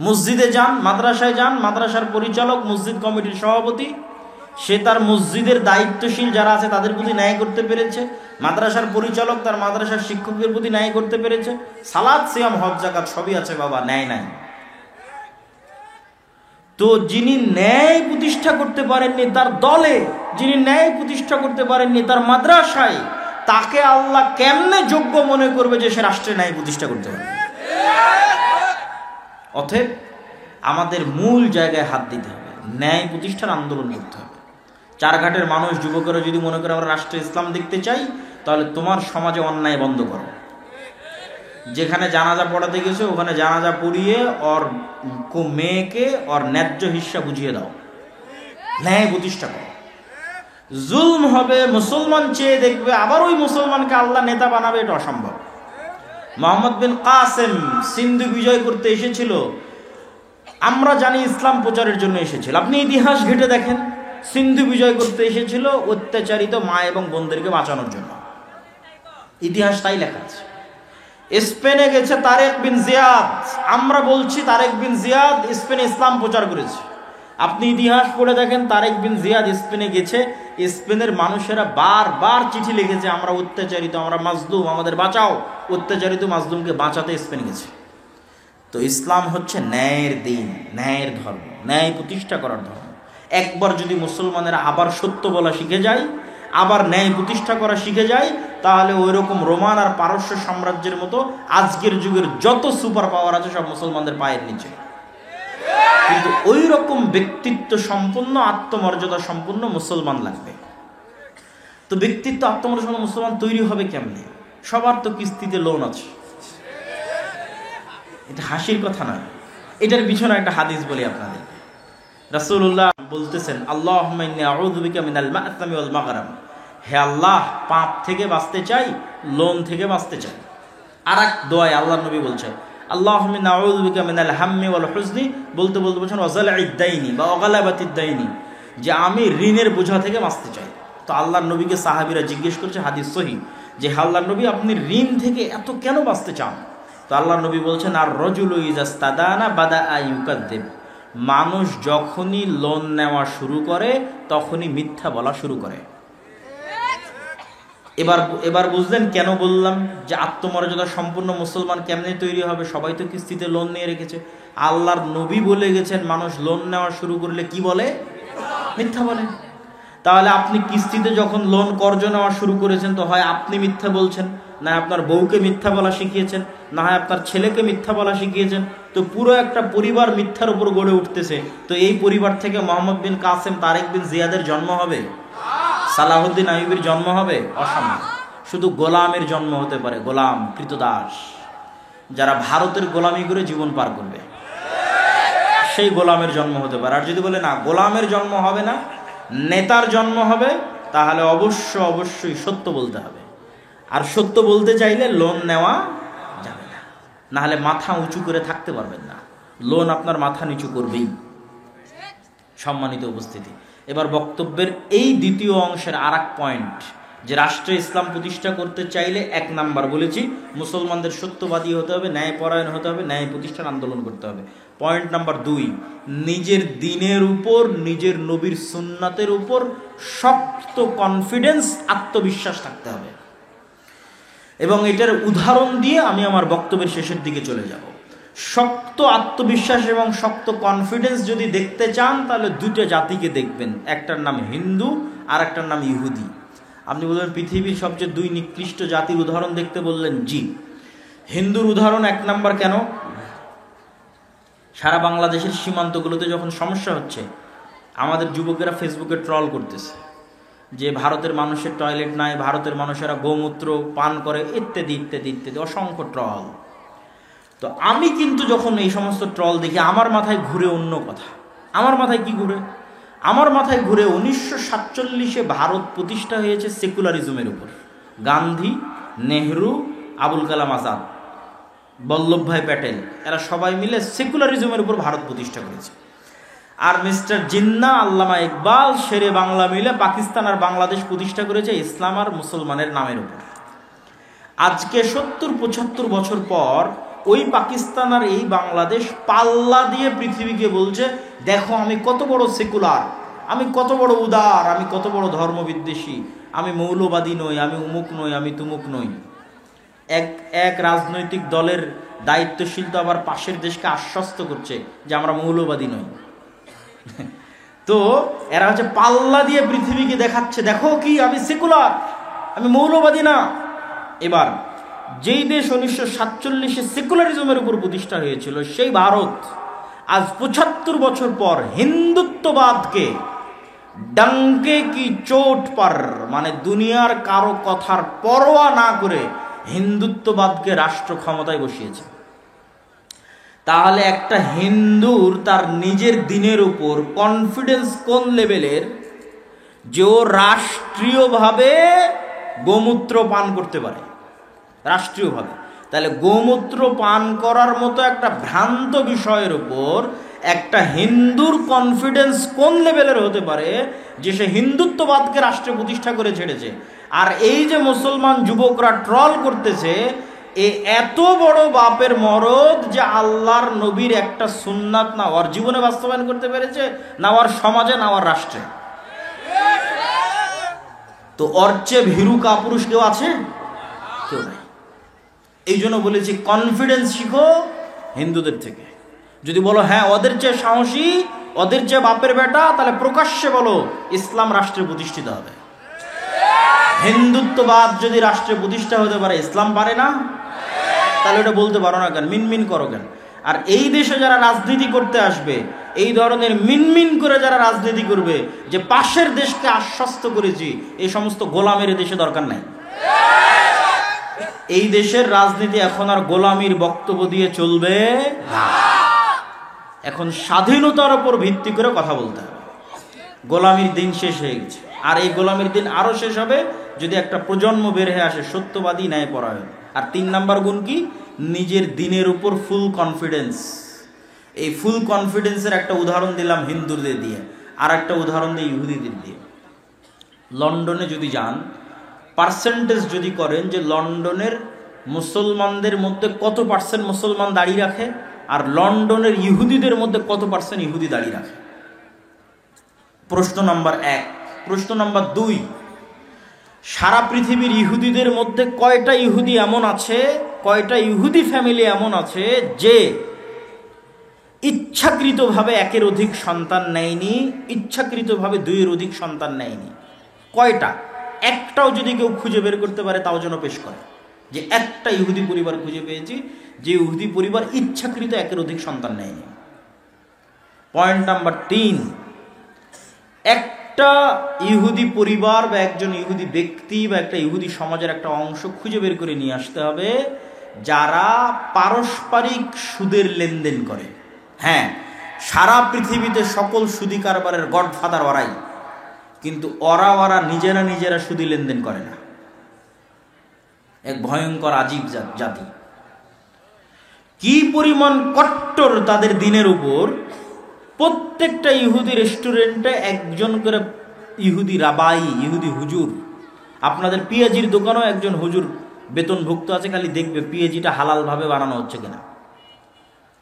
মসজিদে যান, মাদ্রাসায় যান, মাদ্রাসার পরিচালক, মসজিদ কমিটির সভাপতি, সে তার মসজিদের দায়িত্বশীল যারা আছে তাদের প্রতি ন্যায় করতে পেরেছে। মাদ্রাসার পরিচালক তার মাদ্রাসার শিক্ষকদের প্রতি ন্যায় করতে পেরেছে। সালাত, সিয়াম, হজ, যাকাত সবই আছে, বাবা ন্যায় নাই। তো যিনি ন্যায় প্রতিষ্ঠা করতে পারেননি তার দলে, যিনি ন্যায় প্রতিষ্ঠা করতে পারেননি তার মাদ্রাসায়, তাকে আল্লাহ কেমনে যোগ্য মনে করবে যে সে রাষ্ট্রে ন্যায় প্রতিষ্ঠা করতে পারবে? অতএব আমাদের মূল জায়গায় হাত দিতে হবে, ন্যায় প্রতিষ্ঠার আন্দোলন করতে হবে। চারঘাটের মানুষ, যুবকেরা যদি মনে করে আমরা রাষ্ট্রে ইসলাম দেখতে চাই, তাহলে তোমার সমাজে অন্যায় বন্ধ করো। যেখানে জানাজা পড়াতে গেছে ওখানে জানাজা পড়িয়ে ওর মেয়েকে ওর ন্যায্য হিস্সা বুঝিয়ে দাও, ন্যায় প্রতিষ্ঠা করো। জুলম হবে, মুসলমান চেয়ে দেখবে, আবার ওই মুসলমানকে আল্লাহ নেতা বানাবে, এটা অসম্ভব। মোহাম্মদ বিন কাসেম সিন্ধু বিজয় করতে এসেছিল, আমরা জানি ইসলাম প্রচারের জন্য এসেছিল। আপনি ইতিহাস ঘেটে দেখেন, সিন্ধু বিজয় করতে এসেছিল অত্যাচারিত মা এবং বোনদেরকে বাঁচানোর জন্য, ইতিহাস তাই লেখা আছে। স্পেনে গেছে তারেক বিন জিয়াদ, আমরা বলছি তারেক বিন জিয়াদ স্পেনে ইসলাম প্রচার করেছে। আপনি ইতিহাস পড়ে দেখেন, তারেক বিন জিয়াদ স্পেনে গেছে, স্পেনের মানুষেরা বারবার চিঠি লিখেছে আমরা অত্যাচারিত, আমরা মাজলুম, আমাদের বাঁচাও। অত্যাচারিত মাজলুমকে বাঁচাতে স্পেনে গেছে। তো ইসলাম হচ্ছে ন্যায়ের দিন, ন্যায়ের ধর্ম, ন্যায় প্রতিষ্ঠা করার ধর্ম। একবার যদি মুসলমানেরা আবার সত্য বলা শিখে যায়, আবার ন্যায় প্রতিষ্ঠা করা শিখে যায়, তাহলে ওই রকম রোমান আর পারস্য সাম্রাজ্যের মতো আজকের যুগের যত সুপার পাওয়ার আছে সব মুসলমানদের পায়ের নিচে। কিন্তু ওই রকম ব্যক্তিত্ব সম্পন্ন, আত্মমর্যাদা সম্পন্ন মুসলমান লাগবে। তো ব্যক্তিত্ব, আত্মমর্যাদা মুসলমান তৈরি হবে কেমনে? সবার তো কিস্তিতে লোন আছে, এটা হাসির কথা নয়। এটার পিছনে একটা হাদিস বলি আপনাদের। রাসূলুল্লাহ বলতেছেন, আল্লাহুম্মা ইন্নী আউযু বিকা মিনাল মা'সামি ওয়াল মাগরাম, হে আল্লাহ, পাপ থেকে বাঁচতে চাই, লোন থেকে বাঁচতে চাই। আর এক দোয়ায় আল্লাহর নবী বলছেন, আল্লাহুম্মা ইন্নী আউযু বিকা মিনাল হাম্মি ওয়াল হুজনি, বলতে বলতে বলছেন ওয়াজালঈদ দাইনি বা ওয়াগালাবাতিদ দাইনি, যে আমি ঋণের বোঝা থেকে বাঁচতে চাই। তো আল্লাহর নবীকে সাহাবীরা জিজ্ঞেস করছে, হাদিস সহিহ, যে আল্লাহর নবী আপনি ঋণ থেকে এত কেন বাঁচতে চান? তো আল্লাহর নবী বলছেন, আর রজুলু ইজাস্তাদানা বাদা আইয়ুকাদ্দিব, মানুষ যখনই লোন নেওয়া শুরু করে তখনই মিথ্যা বলা শুরু করে। এবার এবার বুঝলেন কেন বললাম যে আত্মমর্যাদা সম্পূর্ণ মুসলমান কেমনে তৈরি হবে? সবাই তো কিস্তিতে লোন নিয়ে রেখেছে। আল্লাহর নবী বলে গেছেন মানুষ লোন নেওয়া শুরু করলে কি বলে? মিথ্যা বলে। তাহলে আপনি কিস্তিতে যখন লোন কর্জ নেওয়া শুরু করেছেন, তো হয় আপনি মিথ্যা বলছেন, না আপনার বউকে মিথ্যা বলা শিখিয়েছেন, না হয় আপনার ছেলেকে মিথ্যা বলা শিখিয়েছেন। তো পুরো একটা পরিবার মিথ্যার উপর গড়ে উঠতেছে। তো এই পরিবার থেকে মোহাম্মদ বিন কাসেম, তারেক বিন জিয়াদের জন্ম হবে? সালাহুদ্দিন আইয়ুবীর জন্ম হবে? অসম্ভব। শুধু গোলামের জন্ম হতে পারে, গোলাম, কৃতদাস, যারা ভারতের গোলামি করে জীবন পার করবে, সেই গোলামের জন্ম হতে পারে। আর যদি বলে না গোলামের জন্ম হবে না, নেতার জন্ম হবে, তাহলে অবশ্যই সত্য বলতে হবে। আর সত্য বলতে চাইলে লোন নেওয়া যাবে না, নাহলে মাথা উঁচু করে থাকতে পারবেন না। লোন আপনার মাথা নিচু করবেই। সম্মানিত উপস্থিতি, এবার বক্তব্যের এই দ্বিতীয় অংশের আর এক পয়েন্ট, যে রাষ্ট্রে ইসলাম প্রতিষ্ঠা করতে চাইলে 1 নাম্বার বলেছি, মুসলমানদের সত্যবাদী হতে হবে, ন্যায়পরায়ণ হতে হবে, ন্যায় প্রতিষ্ঠান আন্দোলন করতে হবে। পয়েন্ট নাম্বার 2, নিজের দ্বীনের উপর, নিজের নবীর সুন্নাতের উপর শক্ত কনফিডেন্স, আত্মবিশ্বাস থাকতে হবে। এবং এটার উদাহরণ দিয়ে আমি আমার বক্তব্যের শেষের দিকে চলে যাব। শক্ত আত্মবিশ্বাস এবং শক্ত কনফিডেন্স যদি দেখতে চান, তাহলে 2টা জাতিকে দেখবেন, একটার নাম হিন্দু আর একটার নাম ইহুদি। আপনি বলবেন পৃথিবীর সবচেয়ে 2 নিকৃষ্ট জাতির উদাহরণ দেখতে বললেন, জি। হিন্দুর উদাহরণ 1 নাম্বার কেন? সারা বাংলাদেশের সীমান্তগুলোতে যখন সমস্যা হচ্ছে, আমাদের যুবকেরা ফেসবুকে ট্রল করতেছে যে ভারতের মানুষের টয়লেট নাই, ভারতের মানুষেরা গোমূত্র পান করে, ইত্যাদি ইত্যাদি ইত্যাদি, অসংখ্য ট্রল। তো আমি কিন্তু যখন এই সমস্ত ট্রল দেখি, আমার মাথায় ঘুরে অন্য কথা। আমার মাথায় কি ঘুরে? আমার মাথায় ঘুরে 1947-এ ভারত প্রতিষ্ঠা হয়েছে সেকুলারিজমের উপর। গান্ধী, নেহরু, আবুল কালাম আজাদ, বল্লভভাই প্যাটেল, এরা সবাই মিলে সেকুলারিজমের উপর ভারত প্রতিষ্ঠা করেছে। আর মিস্টার জিন্না, আল্লামা ইকবাল, শেরে বাংলা মিলে পাকিস্তান আর বাংলাদেশ প্রতিষ্ঠা করেছে ইসলাম আর মুসলমানের নামের উপর। আজকে 70-75 বছর পর ওই পাকিস্তান আর এই বাংলাদেশ পাল্লা দিয়ে পৃথিবীকে বলছে, দেখো আমি কত বড় সেকুলার, আমি কত বড় উদার, আমি কত বড় ধর্মবিদ্বেষী, আমি মৌলবাদী নই, আমি উমুক নই, আমি তুমুক নই। এক রাজনৈতিক দলের দায়িত্বশীল তো আবার পাশের দেশকে আশ্বস্ত করছে যে আমরা মৌলবাদী নই। তো এরা হচ্ছে পাল্লা দিয়ে পৃথিবীকে দেখাচ্ছে, দেখো কি আমি সেকুলার, আমি মৌলবাদী না। এবার যেই দেশ 1947-এ সেকুলারিজমের উপর প্রতিষ্ঠা হয়েছিল, সেই ভারত আজ 75 বছর পর হিন্দুত্ববাদকে ডঙ্কে কি চোট পার, মানে দুনিয়ার কারো কথার পরোয়া না করে হিন্দুত্ববাদকে রাষ্ট্র ক্ষমতায় বসিয়েছে। তাহলে একটা হিন্দুর তার নিজের দ্বীনের উপর কনফিডেন্স কোন লেভেলের, যে ও রাষ্ট্রীয়ভাবে গোমূত্র পান করতে পারে, রাষ্ট্রীয়ভাবে। তাহলে গোমূত্র পান করার মতো একটা ভ্রান্ত বিষয়ের উপর একটা হিন্দুর কনফিডেন্স কোন লেভেলের হতে পারে, যে সে হিন্দুত্ববাদকে রাষ্ট্রে প্রতিষ্ঠা করে ছেড়েছে। আর এই যে মুসলমান যুবকরা ট্রল করতেছে, এ এত বড় বাপের মরদ যে আল্লাহর নবীর একটা সুন্নাত না ওর জীবনে বাস্তবায়ন করতে পেরেছে, না ওর সমাজে, না ওর রাষ্ট্রে। তো ওর চেয়ে ভীরু কাপুরুষ কেউ আছে? কেউ নাই। এই জন্য বলেছি কনফিডেন্স শিখো হিন্দুদের থেকে। যদি বলো হ্যাঁ ওদের চেয়ে সাহসী, ওদের চেয়ে বাপের বেটা, তাহলে প্রকাশ্যে বলো ইসলাম রাষ্ট্রে প্রতিষ্ঠিত হবে। হিন্দুত্ববাদ যদি রাষ্ট্রে প্রতিষ্ঠা হতে পারে, ইসলাম পারে না? তাহলে এটা বলতে পারো না কেন? মিনমিন করো কেন? আর এই দেশে যারা রাজনীতি করতে আসবে, এই ধরনের মিনমিন করে যারা রাজনীতি করবে যে পাশের দেশকে আশ্বস্ত করেছি, এই সমস্ত গোলামের দেশে দরকার নাই। এই দেশের রাজনীতি এখন আর গোলামির বক্তব্য দিয়ে চলবে না। এখন স্বাধীনতার উপর ভিত্তি করে কথা বলতে হবে। গোলামির দিন শেষ হয়ে গেছে, আর এই গোলামির দিন আরো শেষ হবে যদি একটা প্রজন্ম বের হয়ে আসে সত্যবাদী, ন্যায়পরায়ণ। আর 3 নাম্বার গুণ কি? নিজের দ্বীনের উপর ফুল কনফিডেন্স। এই ফুল কনফিডেন্সের একটা উদাহরণ দিলাম হিন্দুদের দিয়ে, আর একটা উদাহরণ দিই ইহুদিদের দিয়ে। লন্ডনে যদি যান, পার্সেন্টেজ যদি করেন যে লন্ডনের মুসলমানদের মধ্যে কত পার্সেন্ট মুসলমান দাড়ি রাখে, আর লন্ডনের ইহুদিদের মধ্যে কত পার্সেন্ট ইহুদি দাড়ি রাখে। প্রশ্ন নাম্বার 1। প্রশ্ন নাম্বার 2, সারা পৃথিবীর ইহুদিদের মধ্যে কয়টা ইহুদি এমন আছে, কয়টা ইহুদি ফ্যামিলি এমন আছে যে ইচ্ছাকৃতভাবে একের অধিক সন্তান নেয়নি, ইচ্ছাকৃতভাবে দুইয়ের অধিক সন্তান নেয়নি? কয়টা? একটাও যদি কেউ খুঁজে বের করতে পারে তাও যেন পেশ করে যে একটা ইহুদি পরিবার খুঁজে পেয়েছি যে ইহুদি পরিবার ইচ্ছাকৃত একের অধিক সন্তান নেয়নি। পয়েন্ট নাম্বার 3, একটা ইহুদি পরিবার বা একজন ইহুদি ব্যক্তি বা একটা ইহুদি সমাজের একটা অংশ খুঁজে বের করে নিয়ে আসতে হবে যারা পারস্পরিক সুদের লেনদেন করে। হ্যাঁ, সারা পৃথিবীতে সকল সুদি কারবারের গডফাদার ওরাই, কিন্তু ওরা নিজেরা সুদি লেনদেন করে না। এক ভয়ঙ্কর আজীব জাতি। কি পরিমাণ কট্টর তাদের দিনের উপর! প্রত্যেকটা ইহুদি রেস্টুরেন্টে একজন করে ইহুদি রাবাই, ইহুদি হুজুর। আপনাদের পিএজির দোকানেও একজন হুজুর বেতনভুক্ত আছে, খালি দেখবে পিএজিটা হালালভাবে বানানো হচ্ছে কিনা।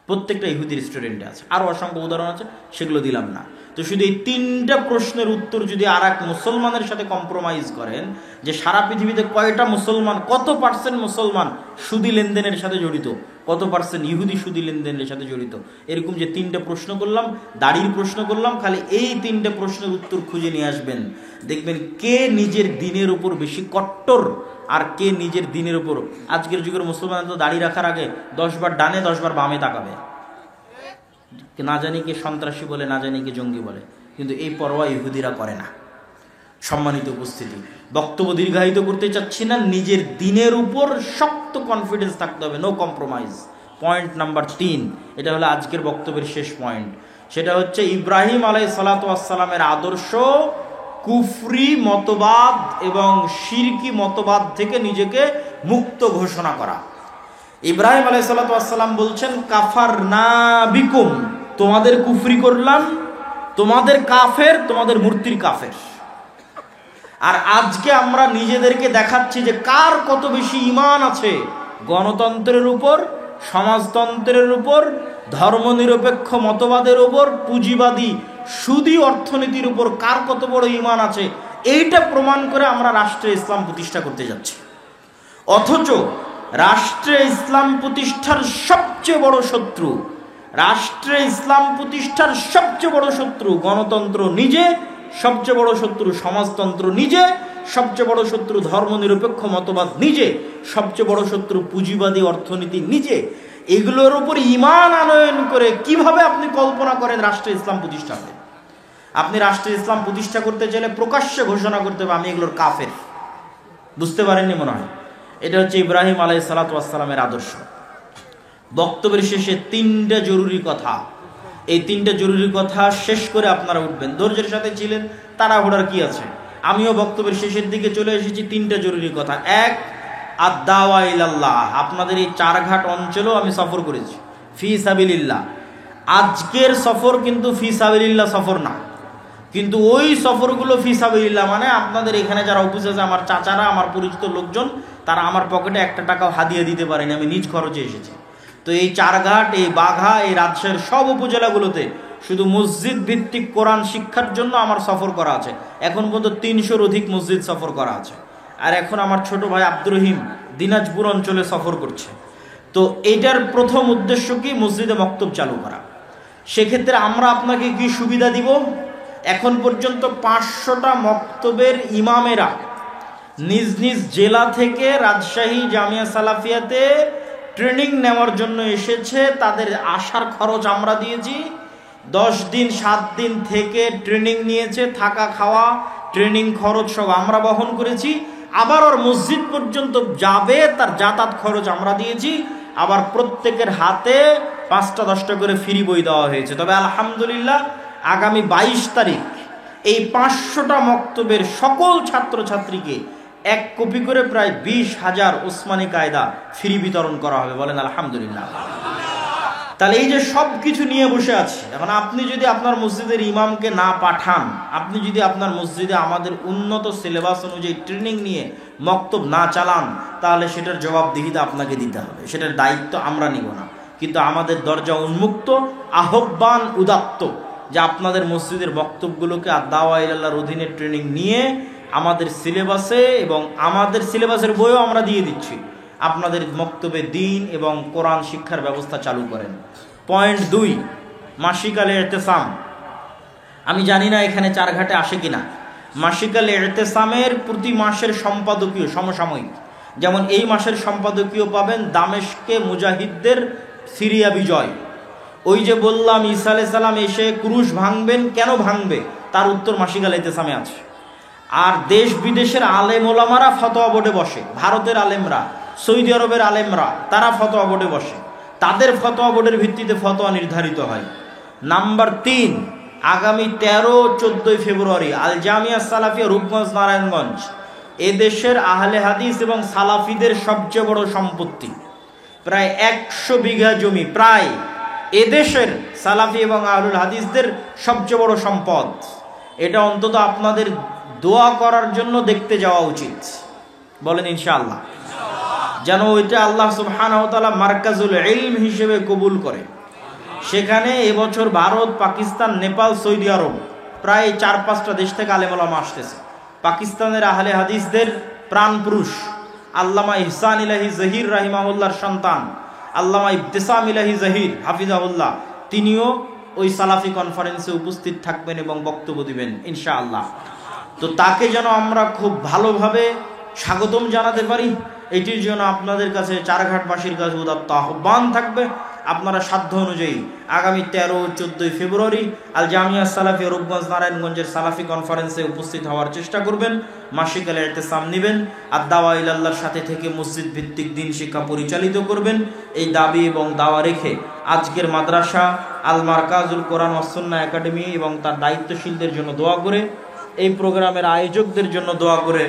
প্রত্যেকটা ইহুদি রেস্টুরেন্টে আছে, আরও অসংখ্য উদাহরণ আছে, সেগুলো দিলাম না। তো শুধু এই 3টা প্রশ্নের উত্তর যদি আর এক মুসলমানের সাথে কম্প্রোমাইজ করেন যে সারা পৃথিবীতে কয়টা মুসলমান, কত পার্সেন্ট মুসলমান সুদি লেনদেনের সাথে জড়িত, কত পার্সেন্ট ইহুদি সুদি লেনদেনের সাথে জড়িত, এরকম যে 3টে প্রশ্ন করলাম, দাড়ির প্রশ্ন করলাম, খালি এই 3টে প্রশ্নের উত্তর খুঁজে নিয়ে আসবেন, দেখবেন কে নিজের দিনের উপর বেশি কট্টর আর কে নিজের দিনের উপর। আজকের যুগের মুসলমান তো দাড়ি রাখার আগে 10 বার ডানে 10 বার বামে তাকাবে, না জানি কে সন্ত্রাসী বলে, না জানি কে জঙ্গি বলে, কিন্তু এই পরোয়া ইহুদিরা করে না। সম্মানিত উপস্থিতি, বক্তব্য দীর্ঘায়িত করতে চাচ্ছি না, নিজের দিনের উপর শক্ত কনফিডেন্স থাকতে হবে, নো কম্প্রোমাইজ। পয়েন্ট নাম্বার 3, এটা হলো আজকের বক্তব্যের শেষ পয়েন্ট। সেটা হচ্ছে ইব্রাহিম আলাইহিস সালাতু ওয়াস সালামের আদর্শ কুফরি মতবাদ এবং শিরকি মতবাদ থেকে নিজেকে মুক্ত ঘোষণা করা। ইব্রাহিম আলাইহিস সালাতু ওয়াস সালাম বলছেন, কাফারনা বিকুম, তোমাদের কুফরি করলাম, তোমাদের কাফের, তোমাদের মূর্তির কাফের। আর আজকে আমরা নিজেদেরকে দেখাচ্ছি যে কার কত বেশি ঈমান আছে গণতন্ত্রের উপর, সমাজতন্ত্রের উপর, ধর্মনিরপেক্ষ মতবাদের উপর, পুঁজিবাদী সুদী অর্থনীতির উপর কার কত বড় ঈমান আছে, এইটা প্রমাণ করে আমরা রাষ্ট্রে ইসলাম প্রতিষ্ঠা করতে যাচ্ছি। অথচ রাষ্ট্রে ইসলাম প্রতিষ্ঠার সবচেয়ে বড় শত্রু, রাষ্ট্রে ইসলাম প্রতিষ্ঠার সবচেয়ে বড় শত্রু গণতন্ত্র নিজে, সবচেয়ে বড় শত্রু সমাজতন্ত্র নিজে, সবচেয়ে বড় শত্রু ধর্মনিরপেক্ষ মতবাদ নিজে, সবচেয়ে বড় শত্রু পুঁজিবাদী অর্থনীতি নিজে। এগুলোর উপর ঈমান আনয়ন করে কিভাবে আপনি কল্পনা করেন রাষ্ট্রে ইসলাম প্রতিষ্ঠা হবে? আপনি রাষ্ট্রে ইসলাম প্রতিষ্ঠা করতে চাইলে প্রকাশ্যে ঘোষণা করতে হবে আমি এগুলোর কাফের। বুঝতে পারেননি মনে হয়? এটা হচ্ছে ইব্রাহিম আলাইহিস সালাতু ওয়াস সালামের আদর্শ। বক্তব্যের শেষে 3টা জরুরি কথা, এই 3টা জরুরি কথা শেষ করে আপনারা উঠবেন। ধৈর্যের সাথে ছিলেন, তাড়াহুড়ার কি আছে? আমিও বক্তব্যের শেষের দিকে চলে এসেছি। 3টা জরুরি কথা। 1, আদ-দাওয়া ইলাল্লাহ। আপনাদের এই 4 ঘাট অঞ্চলেও আমি সফর করেছি ফি সাবিলিল্লাহ। আজকের সফর কিন্তু ফি সাবিলিল্লাহ সফর না, কিন্তু ওই সফরগুলো ফি সাবিলিল্লাহ। মানে আপনাদের এখানে যারা উপস্থিত আছে, আমার চাচারা, আমার পরিচিত লোকজন, তারা আমার পকেটে 1 টাকাও হাদিয়া দিতে পারেনি, আমি নিজ খরচে এসেছি। তো এই 4 ঘাট, এই বাঘা, এই রাজশাহীর সব উপজেলাগুলোতে শুধু মসজিদ ভিত্তিক কোরআন শিক্ষার জন্য আমার সফর করা আছে। এখন পর্যন্ত 300-র অধিক মসজিদ সফর করা আছে। আর এখন আমার ছোট ভাই আব্দুর রহিম দিনাজপুর অঞ্চলে সফর করছে। তো এইটার প্রথম উদ্দেশ্য কি? মসজিদে মক্তব চালু করা। সেক্ষেত্রে আমরা আপনাকে কি সুবিধা দিব? এখন পর্যন্ত 500টা মক্তবের ইমামেরা নিজ নিজ জেলা থেকে রাজশাহী জামিয়া সালাফিয়াতে ট্রেনিং নেওয়ার জন্য এসেছে। তাদের আসার খরচ আমরা দিয়েছি। 10 দিন 7 দিন থেকে ট্রেনিং নিয়েছে, থাকা খাওয়া ট্রেনিং খরচ সব আমরা বহন করেছি। আবার ওর মসজিদ পর্যন্ত যাবে তার যাতায়াত খরচ আমরা দিয়েছি। আবার প্রত্যেকের হাতে 5টা 10টা করে ফ্রি বই দেওয়া হয়েছে। তবে আলহামদুলিল্লাহ আগামী 22 তারিখ এই 500টা মক্তবের সকল ছাত্রছাত্রীকে 1 কপি করে প্রায় 20,000 ওসমানী কায়দা ফ্রি বিতরণ করা হবে। বলেন আলহামদুলিল্লাহ। তাহলে এই যে সব কিছু নিয়ে বসে আছে, এখন আপনি যদি আপনার মসজিদের ইমামকে না পাঠান, আপনি যদি আপনার মসজিদে আমাদের উন্নত সিলেবাস অনুযায়ী ট্রেনিং নিয়ে মক্তব না চালান, তাহলে সেটার জবাবদিহিতা আপনাকে দিতে হবে, সেটার দায়িত্ব আমরা নিব না। কিন্তু আমাদের দরজা উন্মুক্ত, আহ্বান উদাত্ত যে আপনাদের মসজিদের বক্তব্যগুলোকে আদ-দাওয়া ইলাল্লাহর অধীনে ট্রেনিং নিয়ে আমাদের সিলেবাসে এবং আমাদের সিলেবাসের বইও আমরা দিয়ে দিচ্ছি। আপনাদের মক্তবে দিন এবং কোরআন শিক্ষার ব্যবস্থা চালু করেন। পয়েন্ট 2, মাসিকালে ইতিসাম। আমি জানি না এখানে চারঘাটে আসে কিনা। মাসিকালে ইতিসামের প্রতি মাসের সম্পাদকীয় সমসাময়িক, যেমন এই মাসের সম্পাদকীয় পাবেন দামেস্কে মুজাহিদদের সিরিয়া বিজয়। ওই যে বললাম ঈসা আলাইহিস সালাম এসে ক্রুশ ভাঙবেন, কেন ভাঙবে তার উত্তর মাসিকালে ইতিসামে আছে। আর দেশ বিদেশের আলেম ওলামারা ফতোয়া বোর্ডে বসে, ভারতের আলেমরা, সৌদি আরবের আলেমরা, তারা ফতোয়া বোর্ডে বসে, তাদের ফতোয়া বোর্ডের ভিত্তিতে ফতোয়া নির্ধারিত হয়। নাম্বার 3, আগামী 13-14 ফেব্রুয়ারি আল জামিয়া সালাফিয়া রূপগঞ্জ নারায়ণগঞ্জ এদেশের আহলে হাদিস এবং সালাফিদের সবচেয়ে বড় সম্পত্তি, প্রায় 100 বিঘা জমি, প্রায় এদেশের সালাফি এবং আহলুল হাদিসদের সবচেয়ে বড় সম্পদ। এটা অন্তত আপনাদের দোয়া করার জন্য দেখতে যাওয়া উচিত, বলেন ইনশাআল্লাহ, যেন ওইটা আল্লাহ সুবহানাহু ওয়া তাআলা মারকাজুল ইলম হিসেবে কবুল করে। সেখানে এবছর ভারত, পাকিস্তান, নেপাল, সৌদি আরব প্রায় 4-5টা দেশ থেকে আলেম ওলামা আসতেছে। পাকিস্তানের আহলে হাদিসদের প্রাণ পুরুষ আল্লামা ইহসান ইলাহি জহির রাহিমাহুল্লাহর সন্তান আল্লামা ইবতিসাম ইলাহি জহির হাফিজাহুল্লাহ, তিনিও ওই সালাফি কনফারেন্সে উপস্থিত থাকবেন এবং বক্তব্য দিবেন ইনশাআল্লাহ। তো তাকে যেন আমরা খুব ভালোভাবে স্বাগতম জানাতে পারি, এটির জন্য আপনাদের কাছে চারঘাটবাসীর কাছে উদাত্ত আহ্বান থাকবে। আপনারা সাধ্য অনুযায়ী আগামী 13-14 ফেব্রুয়ারি আল জামিয়া সালাফিয়া রূপগঞ্জ নারায়ণগঞ্জের সালাফি কনফারেন্সে উপস্থিত হওয়ার চেষ্টা করবেন। মাসিকালে ইতিসাম নেবেন আর দাওয়া ইলাল্লাহর সাথে থেকে মসজিদ ভিত্তিক দিন শিক্ষা পরিচালিত করবেন। এই দাবি এবং দাওয়া রেখে আজকের মাদ্রাসা আল মারকাজুল কোরআন ওয়াস সুন্নাহ একাডেমি এবং তার দায়িত্বশীলদের জন্য দোয়া করে, এই প্রোগ্রামের আয়োজকদের জন্য দোয়া করে